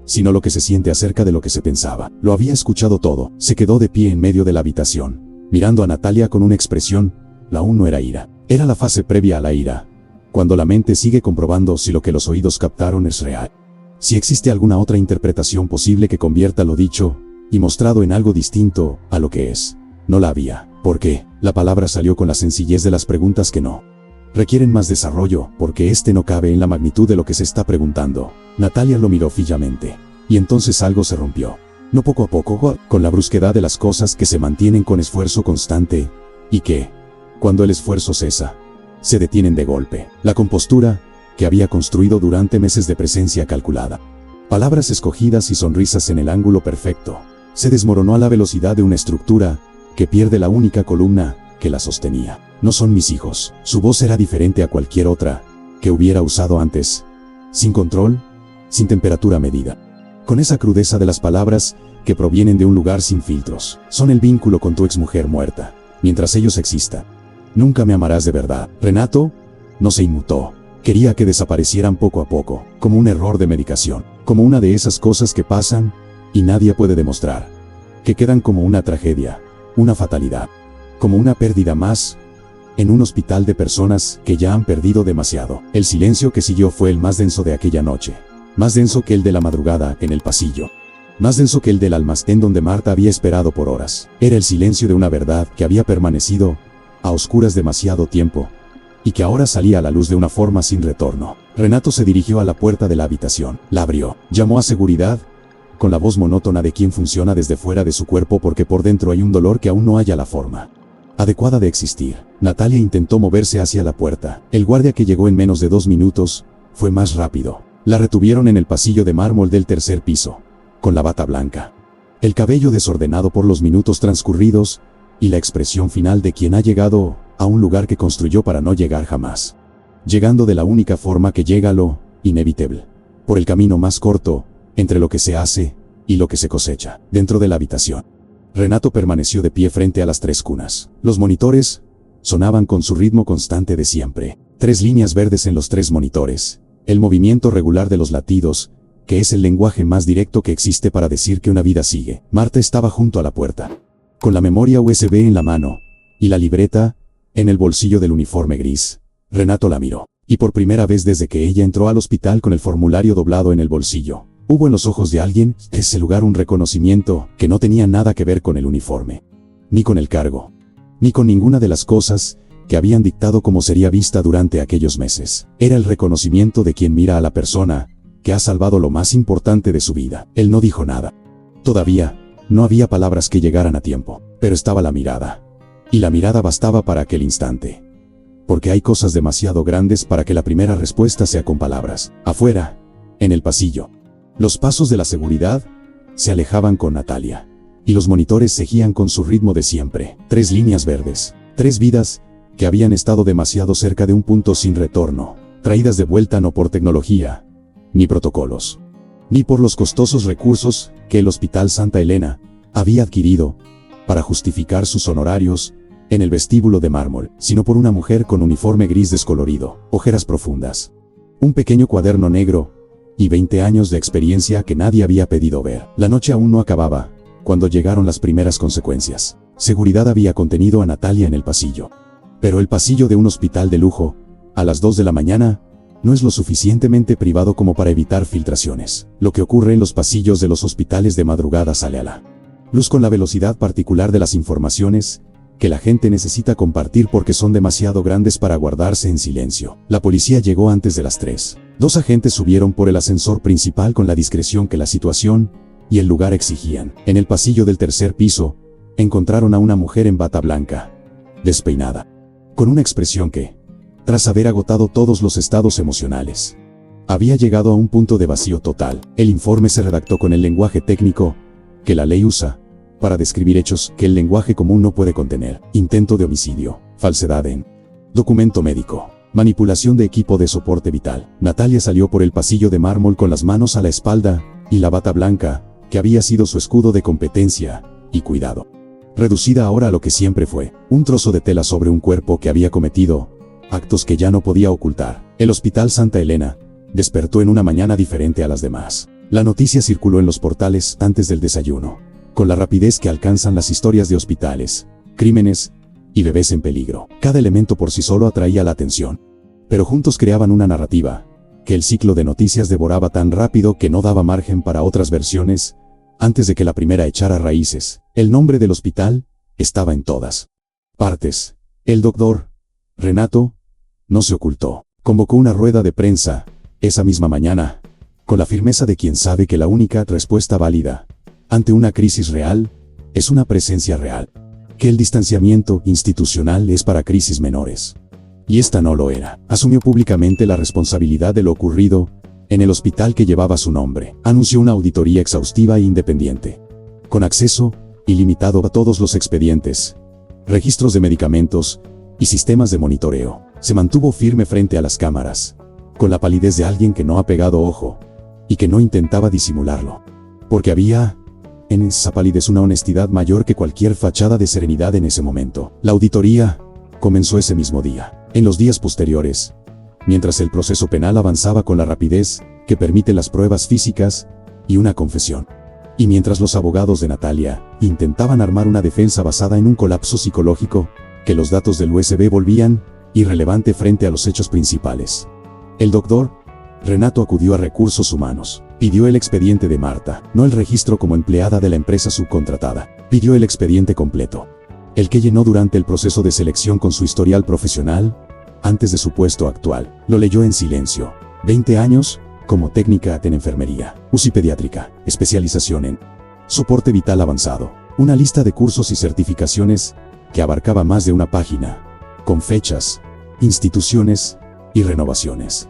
sino lo que se siente acerca de lo que se pensaba. Lo había escuchado todo. Se quedó de pie en medio de la habitación, mirando a Natalia con una expresión. Aún no era ira. Era la fase previa a la ira, cuando la mente sigue comprobando si lo que los oídos captaron es real. Si existe alguna otra interpretación posible que convierta lo dicho y mostrado en algo distinto a lo que es. No la había. ¿Por qué? La palabra salió con la sencillez de las preguntas que no requieren más desarrollo, porque este no cabe en la magnitud de lo que se está preguntando. Natalia lo miró fijamente. Y entonces algo se rompió. No poco a poco, con la brusquedad de las cosas que se mantienen con esfuerzo constante, y que, cuando el esfuerzo cesa, se detienen de golpe. La compostura que había construido durante meses de presencia calculada. Palabras escogidas y sonrisas en el ángulo perfecto. Se desmoronó a la velocidad de una estructura que pierde la única columna que la sostenía. No son mis hijos. Su voz era diferente a cualquier otra que hubiera usado antes. Sin control, sin temperatura medida. Con esa crudeza de las palabras que provienen de un lugar sin filtros. Son el vínculo con tu exmujer muerta. Mientras ellos existan, nunca me amarás de verdad. Renato no se inmutó. Quería que desaparecieran poco a poco, como un error de medicación, como una de esas cosas que pasan y nadie puede demostrar, que quedan como una tragedia, una fatalidad, como una pérdida más en un hospital de personas que ya han perdido demasiado. El silencio que siguió fue el más denso de aquella noche, más denso que el de la madrugada en el pasillo, más denso que el del almacén donde Marta había esperado por horas. Era el silencio de una verdad que había permanecido a oscuras demasiado tiempo, y que ahora salía a la luz de una forma sin retorno. Renato se dirigió a la puerta de la habitación, la abrió, llamó a seguridad, con la voz monótona de quien funciona desde fuera de su cuerpo porque por dentro hay un dolor que aún no halla la forma adecuada de existir. Natalia intentó moverse hacia la puerta. El guardia, que llegó en menos de 2 minutos, fue más rápido. La retuvieron en el pasillo de mármol del tercer piso, con la bata blanca, el cabello desordenado por los minutos transcurridos, y la expresión final de quien ha llegado a un lugar que construyó para no llegar jamás. Llegando de la única forma que llega lo inevitable. Por el camino más corto, entre lo que se hace y lo que se cosecha. Dentro de la habitación, Renato permaneció de pie frente a las 3 cunas. Los monitores sonaban con su ritmo constante de siempre. 3 líneas verdes en los 3 monitores. El movimiento regular de los latidos, que es el lenguaje más directo que existe para decir que una vida sigue. Marta estaba junto a la puerta, con la memoria USB en la mano, y la libreta en el bolsillo del uniforme gris. Renato la miró, y por primera vez desde que ella entró al hospital con el formulario doblado en el bolsillo, hubo en los ojos de alguien, en ese lugar, un reconocimiento que no tenía nada que ver con el uniforme, ni con el cargo, ni con ninguna de las cosas que habían dictado cómo sería vista durante aquellos meses. Era el reconocimiento de quien mira a la persona que ha salvado lo más importante de su vida. Él no dijo nada. Todavía no había palabras que llegaran a tiempo, pero estaba la mirada. Y la mirada bastaba para aquel instante. Porque hay cosas demasiado grandes para que la primera respuesta sea con palabras. Afuera, en el pasillo, los pasos de la seguridad se alejaban con Natalia, y los monitores seguían con su ritmo de siempre. 3 líneas verdes, 3 vidas que habían estado demasiado cerca de un punto sin retorno, traídas de vuelta no por tecnología, ni protocolos, ni por los costosos recursos que el Hospital Santa Elena había adquirido para justificar sus honorarios en el vestíbulo de mármol, sino por una mujer con uniforme gris descolorido, ojeras profundas, un pequeño cuaderno negro y 20 años de experiencia que nadie había pedido ver. La noche aún no acababa cuando llegaron las primeras consecuencias. Seguridad había contenido a Natalia en el pasillo. Pero el pasillo de un hospital de lujo, a las 2 de la mañana, no es lo suficientemente privado como para evitar filtraciones. Lo que ocurre en los pasillos de los hospitales de madrugada sale a la luz con la velocidad particular de las informaciones que la gente necesita compartir porque son demasiado grandes para guardarse en silencio. La policía llegó antes de las 3. 2 agentes subieron por el ascensor principal con la discreción que la situación y el lugar exigían. En el pasillo del tercer piso, encontraron a una mujer en bata blanca, despeinada, con una expresión que, tras haber agotado todos los estados emocionales, había llegado a un punto de vacío total. El informe se redactó con el lenguaje técnico que la ley usa para describir hechos que el lenguaje común no puede contener. Intento de homicidio, falsedad en documento médico, manipulación de equipo de soporte vital. Natalia salió por el pasillo de mármol con las manos a la espalda y la bata blanca, que había sido su escudo de competencia y cuidado, reducida ahora a lo que siempre fue, un trozo de tela sobre un cuerpo que había cometido actos que ya no podía ocultar. El Hospital Santa Elena despertó en una mañana diferente a las demás. La noticia circuló en los portales antes del desayuno, con la rapidez que alcanzan las historias de hospitales, crímenes y bebés en peligro. Cada elemento por sí solo atraía la atención, pero juntos creaban una narrativa que el ciclo de noticias devoraba tan rápido que no daba margen para otras versiones antes de que la primera echara raíces. El nombre del hospital estaba en todas partes. El doctor Renato no se ocultó. Convocó una rueda de prensa esa misma mañana, con la firmeza de quien sabe que la única respuesta válida ante una crisis real es una presencia real, que el distanciamiento institucional es para crisis menores, Y esta no lo era. Asumió públicamente la responsabilidad de lo ocurrido en el hospital que llevaba su nombre. Anunció una auditoría exhaustiva e independiente, con acceso ilimitado a todos los expedientes, registros de medicamentos y sistemas de monitoreo. Se mantuvo firme frente a las cámaras, con la palidez de alguien que no ha pegado ojo y que no intentaba disimularlo. Porque había en esa palidez una honestidad mayor que cualquier fachada de serenidad en ese momento. La auditoría comenzó ese mismo día. En los días posteriores, mientras el proceso penal avanzaba con la rapidez que permite las pruebas físicas y una confesión, y mientras los abogados de Natalia intentaban armar una defensa basada en un colapso psicológico, que los datos del USB volvían irrelevante frente a los hechos principales, el doctor Renato acudió a Recursos Humanos. Pidió el expediente de Marta, no el registro como empleada de la empresa subcontratada. Pidió el expediente completo, el que llenó durante el proceso de selección con su historial profesional, antes de su puesto actual. Lo leyó en silencio. 20 años como técnica en enfermería, UCI pediátrica, especialización en soporte vital avanzado. Una lista de cursos y certificaciones que abarcaba más de una página, con fechas, instituciones y renovaciones.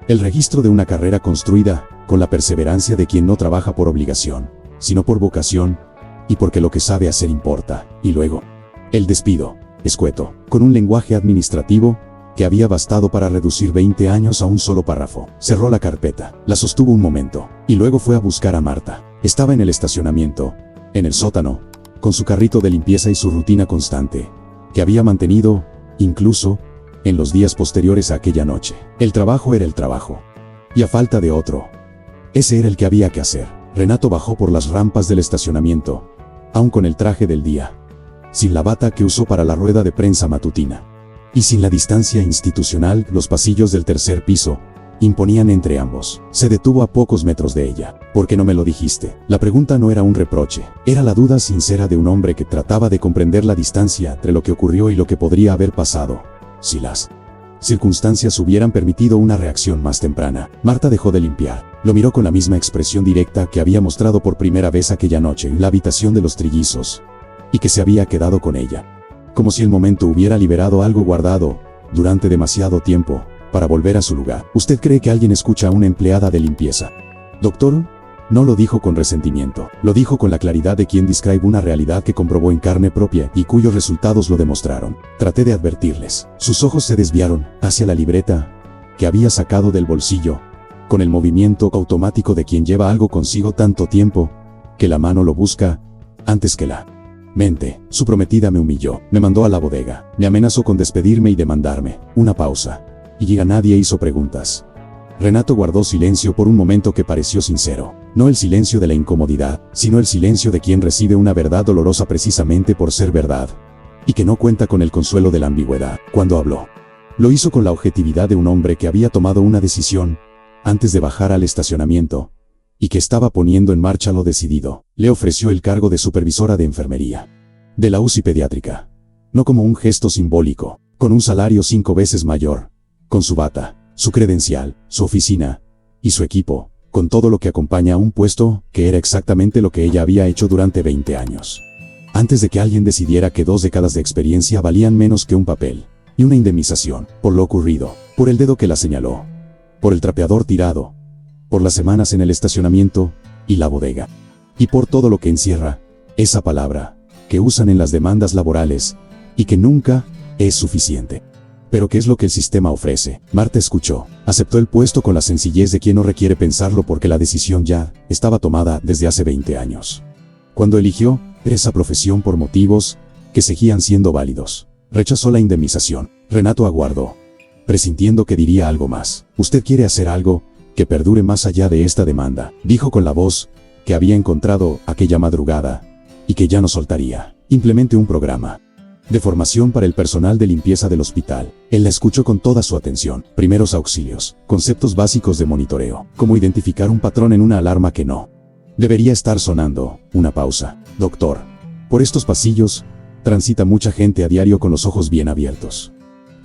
El registro de una carrera construida con la perseverancia de quien no trabaja por obligación, sino por vocación y porque lo que sabe hacer importa. Y luego, el despido, escueto, con un lenguaje administrativo que había bastado para reducir 20 años a un solo párrafo. Cerró la carpeta, la sostuvo un momento, y luego fue a buscar a Marta. Estaba en el estacionamiento, en el sótano, con su carrito de limpieza y su rutina constante, que había mantenido, incluso, en los días posteriores a aquella noche. El trabajo era el trabajo, y a falta de otro, ese era el que había que hacer. Renato bajó por las rampas del estacionamiento, aún con el traje del día, sin la bata que usó para la rueda de prensa matutina, y sin la distancia institucional. Los pasillos del tercer piso imponían entre ambos. Se detuvo a pocos metros de ella. ¿Por qué no me lo dijiste? La pregunta no era un reproche, era la duda sincera de un hombre que trataba de comprender la distancia entre lo que ocurrió y lo que podría haber pasado, si las circunstancias hubieran permitido una reacción más temprana. Marta dejó de limpiar. Lo miró con la misma expresión directa que había mostrado por primera vez aquella noche en la habitación de los trillizos, y que se había quedado con ella, como si el momento hubiera liberado algo guardado durante demasiado tiempo para volver a su lugar. ¿Usted cree que alguien escucha a una empleada de limpieza, doctor? No lo dijo con resentimiento, lo dijo con la claridad de quien describe una realidad que comprobó en carne propia y cuyos resultados lo demostraron. Traté de advertirles. Sus ojos se desviaron hacia la libreta que había sacado del bolsillo, con el movimiento automático de quien lleva algo consigo tanto tiempo que la mano lo busca antes que la mente. Su prometida me humilló, me mandó a la bodega, me amenazó con despedirme y demandarme. Una pausa, y a nadie hizo preguntas. Renato guardó silencio por un momento que pareció sincero. No el silencio de la incomodidad, sino el silencio de quien recibe una verdad dolorosa precisamente por ser verdad, y que no cuenta con el consuelo de la ambigüedad. Cuando habló, lo hizo con la objetividad de un hombre que había tomado una decisión antes de bajar al estacionamiento, y que estaba poniendo en marcha lo decidido. Le ofreció el cargo de supervisora de enfermería de la UCI pediátrica, no como un gesto simbólico, con un salario 5 veces mayor, con su bata, su credencial, su oficina y su equipo, con todo lo que acompaña a un puesto que era exactamente lo que ella había hecho durante 20 años. Antes de que alguien decidiera que 2 décadas de experiencia valían menos que un papel y una indemnización por lo ocurrido, por el dedo que la señaló, por el trapeador tirado, por las semanas en el estacionamiento y la bodega, y por todo lo que encierra esa palabra que usan en las demandas laborales y que nunca es suficiente. ¿Pero qué es lo que el sistema ofrece? Marta escuchó, aceptó el puesto con la sencillez de quien no requiere pensarlo porque la decisión ya estaba tomada desde hace 20 años. Cuando eligió esa profesión por motivos que seguían siendo válidos, rechazó la indemnización. Renato aguardó, presintiendo que diría algo más. Usted quiere hacer algo que perdure más allá de esta demanda, dijo con la voz que había encontrado aquella madrugada y que ya no soltaría. Implemente un programa de formación para el personal de limpieza del hospital. Él la escuchó con toda su atención. Primeros auxilios, conceptos básicos de monitoreo, cómo identificar un patrón en una alarma que no debería estar sonando. Una pausa. Doctor, por estos pasillos transita mucha gente a diario con los ojos bien abiertos.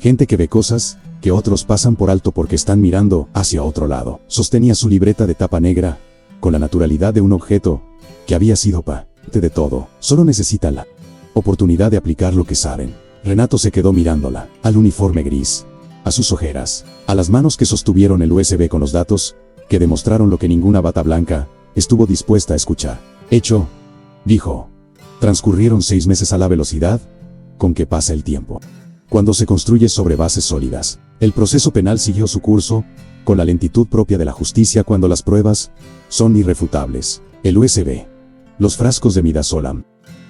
Gente que ve cosas que otros pasan por alto porque están mirando hacia otro lado. Sostenía su libreta de tapa negra con la naturalidad de un objeto que había sido parte de todo. Solo necesita la oportunidad de aplicar lo que saben. Renato se quedó mirándola, al uniforme gris, a sus ojeras, a las manos que sostuvieron el USB con los datos, que demostraron lo que ninguna bata blanca estuvo dispuesta a escuchar. Hecho, dijo. Transcurrieron 6 meses a la velocidad con que pasa el tiempo. Cuando se construye sobre bases sólidas, el proceso penal siguió su curso, con la lentitud propia de la justicia cuando las pruebas son irrefutables. El USB, los frascos de midazolam,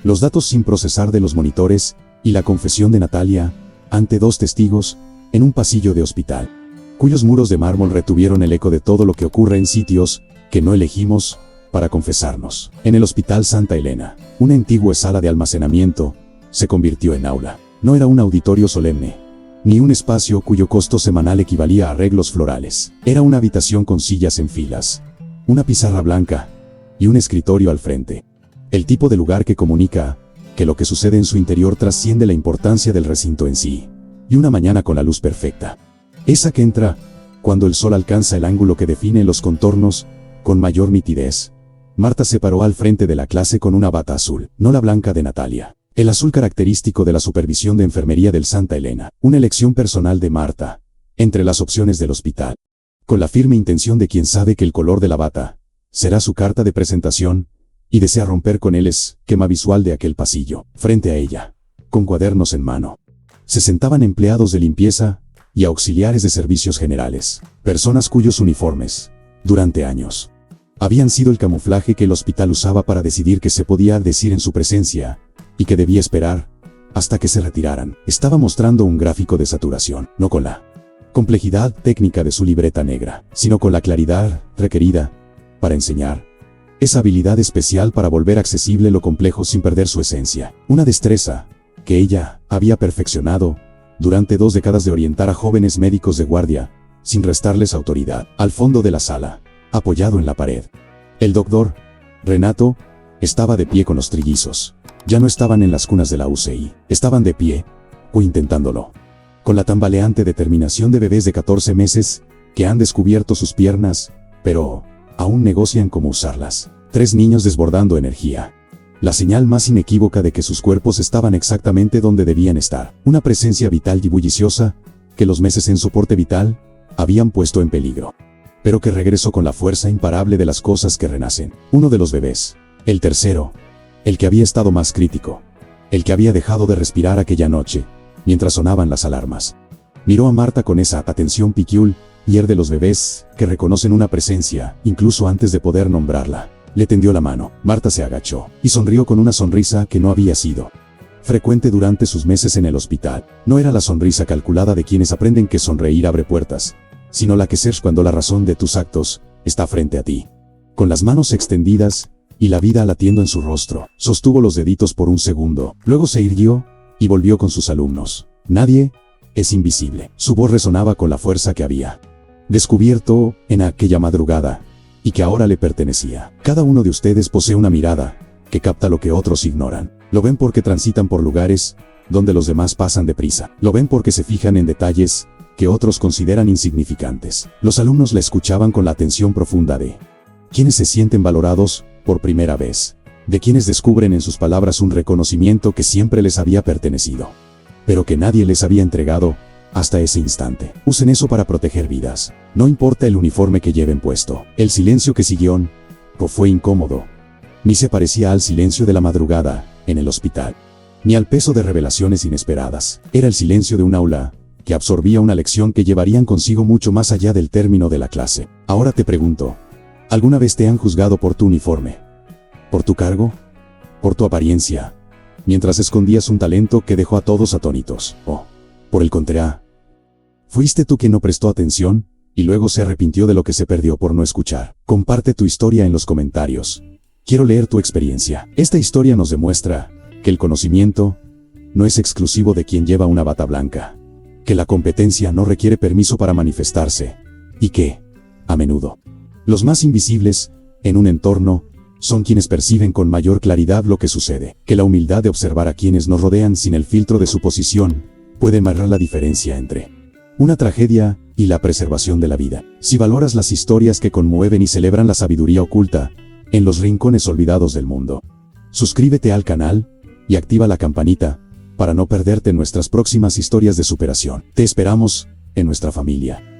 los datos sin procesar de los monitores y la confesión de Natalia ante 2 testigos en un pasillo de hospital, cuyos muros de mármol retuvieron el eco de todo lo que ocurre en sitios que no elegimos para confesarnos. En el Hospital Santa Elena, una antigua sala de almacenamiento se convirtió en aula. No era un auditorio solemne, ni un espacio cuyo costo semanal equivalía a arreglos florales. Era una habitación con sillas en filas, una pizarra blanca y un escritorio al frente. El tipo de lugar que comunica que lo que sucede en su interior trasciende la importancia del recinto en sí. Y una mañana con la luz perfecta, esa que entra cuando el sol alcanza el ángulo que define los contornos con mayor nitidez, Marta se paró al frente de la clase con una bata azul, no la blanca de Natalia. El azul característico de la supervisión de enfermería del Santa Elena, una elección personal de Marta, entre las opciones del hospital, con la firme intención de quien sabe que el color de la bata será su carta de presentación, y desea romper con el esquema visual de aquel pasillo. Frente a ella, con cuadernos en mano, se sentaban empleados de limpieza y auxiliares de servicios generales, personas cuyos uniformes, durante años, habían sido el camuflaje que el hospital usaba para decidir qué se podía decir en su presencia, y que debía esperar hasta que se retiraran. Estaba mostrando un gráfico de saturación, no con la complejidad técnica de su libreta negra, sino con la claridad requerida para enseñar. Esa habilidad especial para volver accesible lo complejo sin perder su esencia. Una destreza que ella había perfeccionado durante 2 décadas de orientar a jóvenes médicos de guardia, sin restarles autoridad. Al fondo de la sala, apoyado en la pared, el doctor Renato estaba de pie con los trillizos. Ya no estaban en las cunas de la UCI, estaban de pie, o intentándolo, con la tambaleante determinación de bebés de 14 meses, que han descubierto sus piernas, pero aún negocian cómo usarlas. 3 niños desbordando energía. La señal más inequívoca de que sus cuerpos estaban exactamente donde debían estar. Una presencia vital y bulliciosa, que los meses en soporte vital habían puesto en peligro, pero que regresó con la fuerza imparable de las cosas que renacen. Uno de los bebés, el tercero, el que había estado más crítico, el que había dejado de respirar aquella noche, mientras sonaban las alarmas, miró a Marta con esa atención peculiar de los bebés que reconocen una presencia, incluso antes de poder nombrarla. Le tendió la mano. Marta se agachó y sonrió con una sonrisa que no había sido frecuente durante sus meses en el hospital. No era la sonrisa calculada de quienes aprenden que sonreír abre puertas, sino la que ser cuando la razón de tus actos está frente a ti. Con las manos extendidas y la vida latiendo en su rostro, sostuvo los deditos por un segundo, luego se irguió y volvió con sus alumnos. Nadie es invisible. Su voz resonaba con la fuerza que había descubierto en aquella madrugada y que ahora le pertenecía. Cada uno de ustedes posee una mirada que capta lo que otros ignoran. Lo ven porque transitan por lugares donde los demás pasan deprisa. Lo ven porque se fijan en detalles que otros consideran insignificantes. Los alumnos la escuchaban con la atención profunda de quienes se sienten valorados por primera vez, de quienes descubren en sus palabras un reconocimiento que siempre les había pertenecido, pero que nadie les había entregado hasta ese instante. Usen eso para proteger vidas. No importa el uniforme que lleven puesto. El silencio que siguió no fue incómodo, ni se parecía al silencio de la madrugada en el hospital, ni al peso de revelaciones inesperadas. Era el silencio de un aula que absorbía una lección que llevarían consigo mucho más allá del término de la clase. Ahora te pregunto, ¿alguna vez te han juzgado por tu uniforme? ¿Por tu cargo? ¿Por tu apariencia? Mientras escondías un talento que dejó a todos atónitos. ¿O, por el contrario, fuiste tú quien no prestó atención y luego se arrepintió de lo que se perdió por no escuchar? Comparte tu historia en los comentarios. Quiero leer tu experiencia. Esta historia nos demuestra que el conocimiento no es exclusivo de quien lleva una bata blanca, que la competencia no requiere permiso para manifestarse, y que, a menudo, los más invisibles, en un entorno, son quienes perciben con mayor claridad lo que sucede, que la humildad de observar a quienes nos rodean sin el filtro de su posición, puede marcar la diferencia entre una tragedia y la preservación de la vida. Si valoras las historias que conmueven y celebran la sabiduría oculta en los rincones olvidados del mundo, suscríbete al canal y activa la campanita para no perderte nuestras próximas historias de superación. Te esperamos en nuestra familia.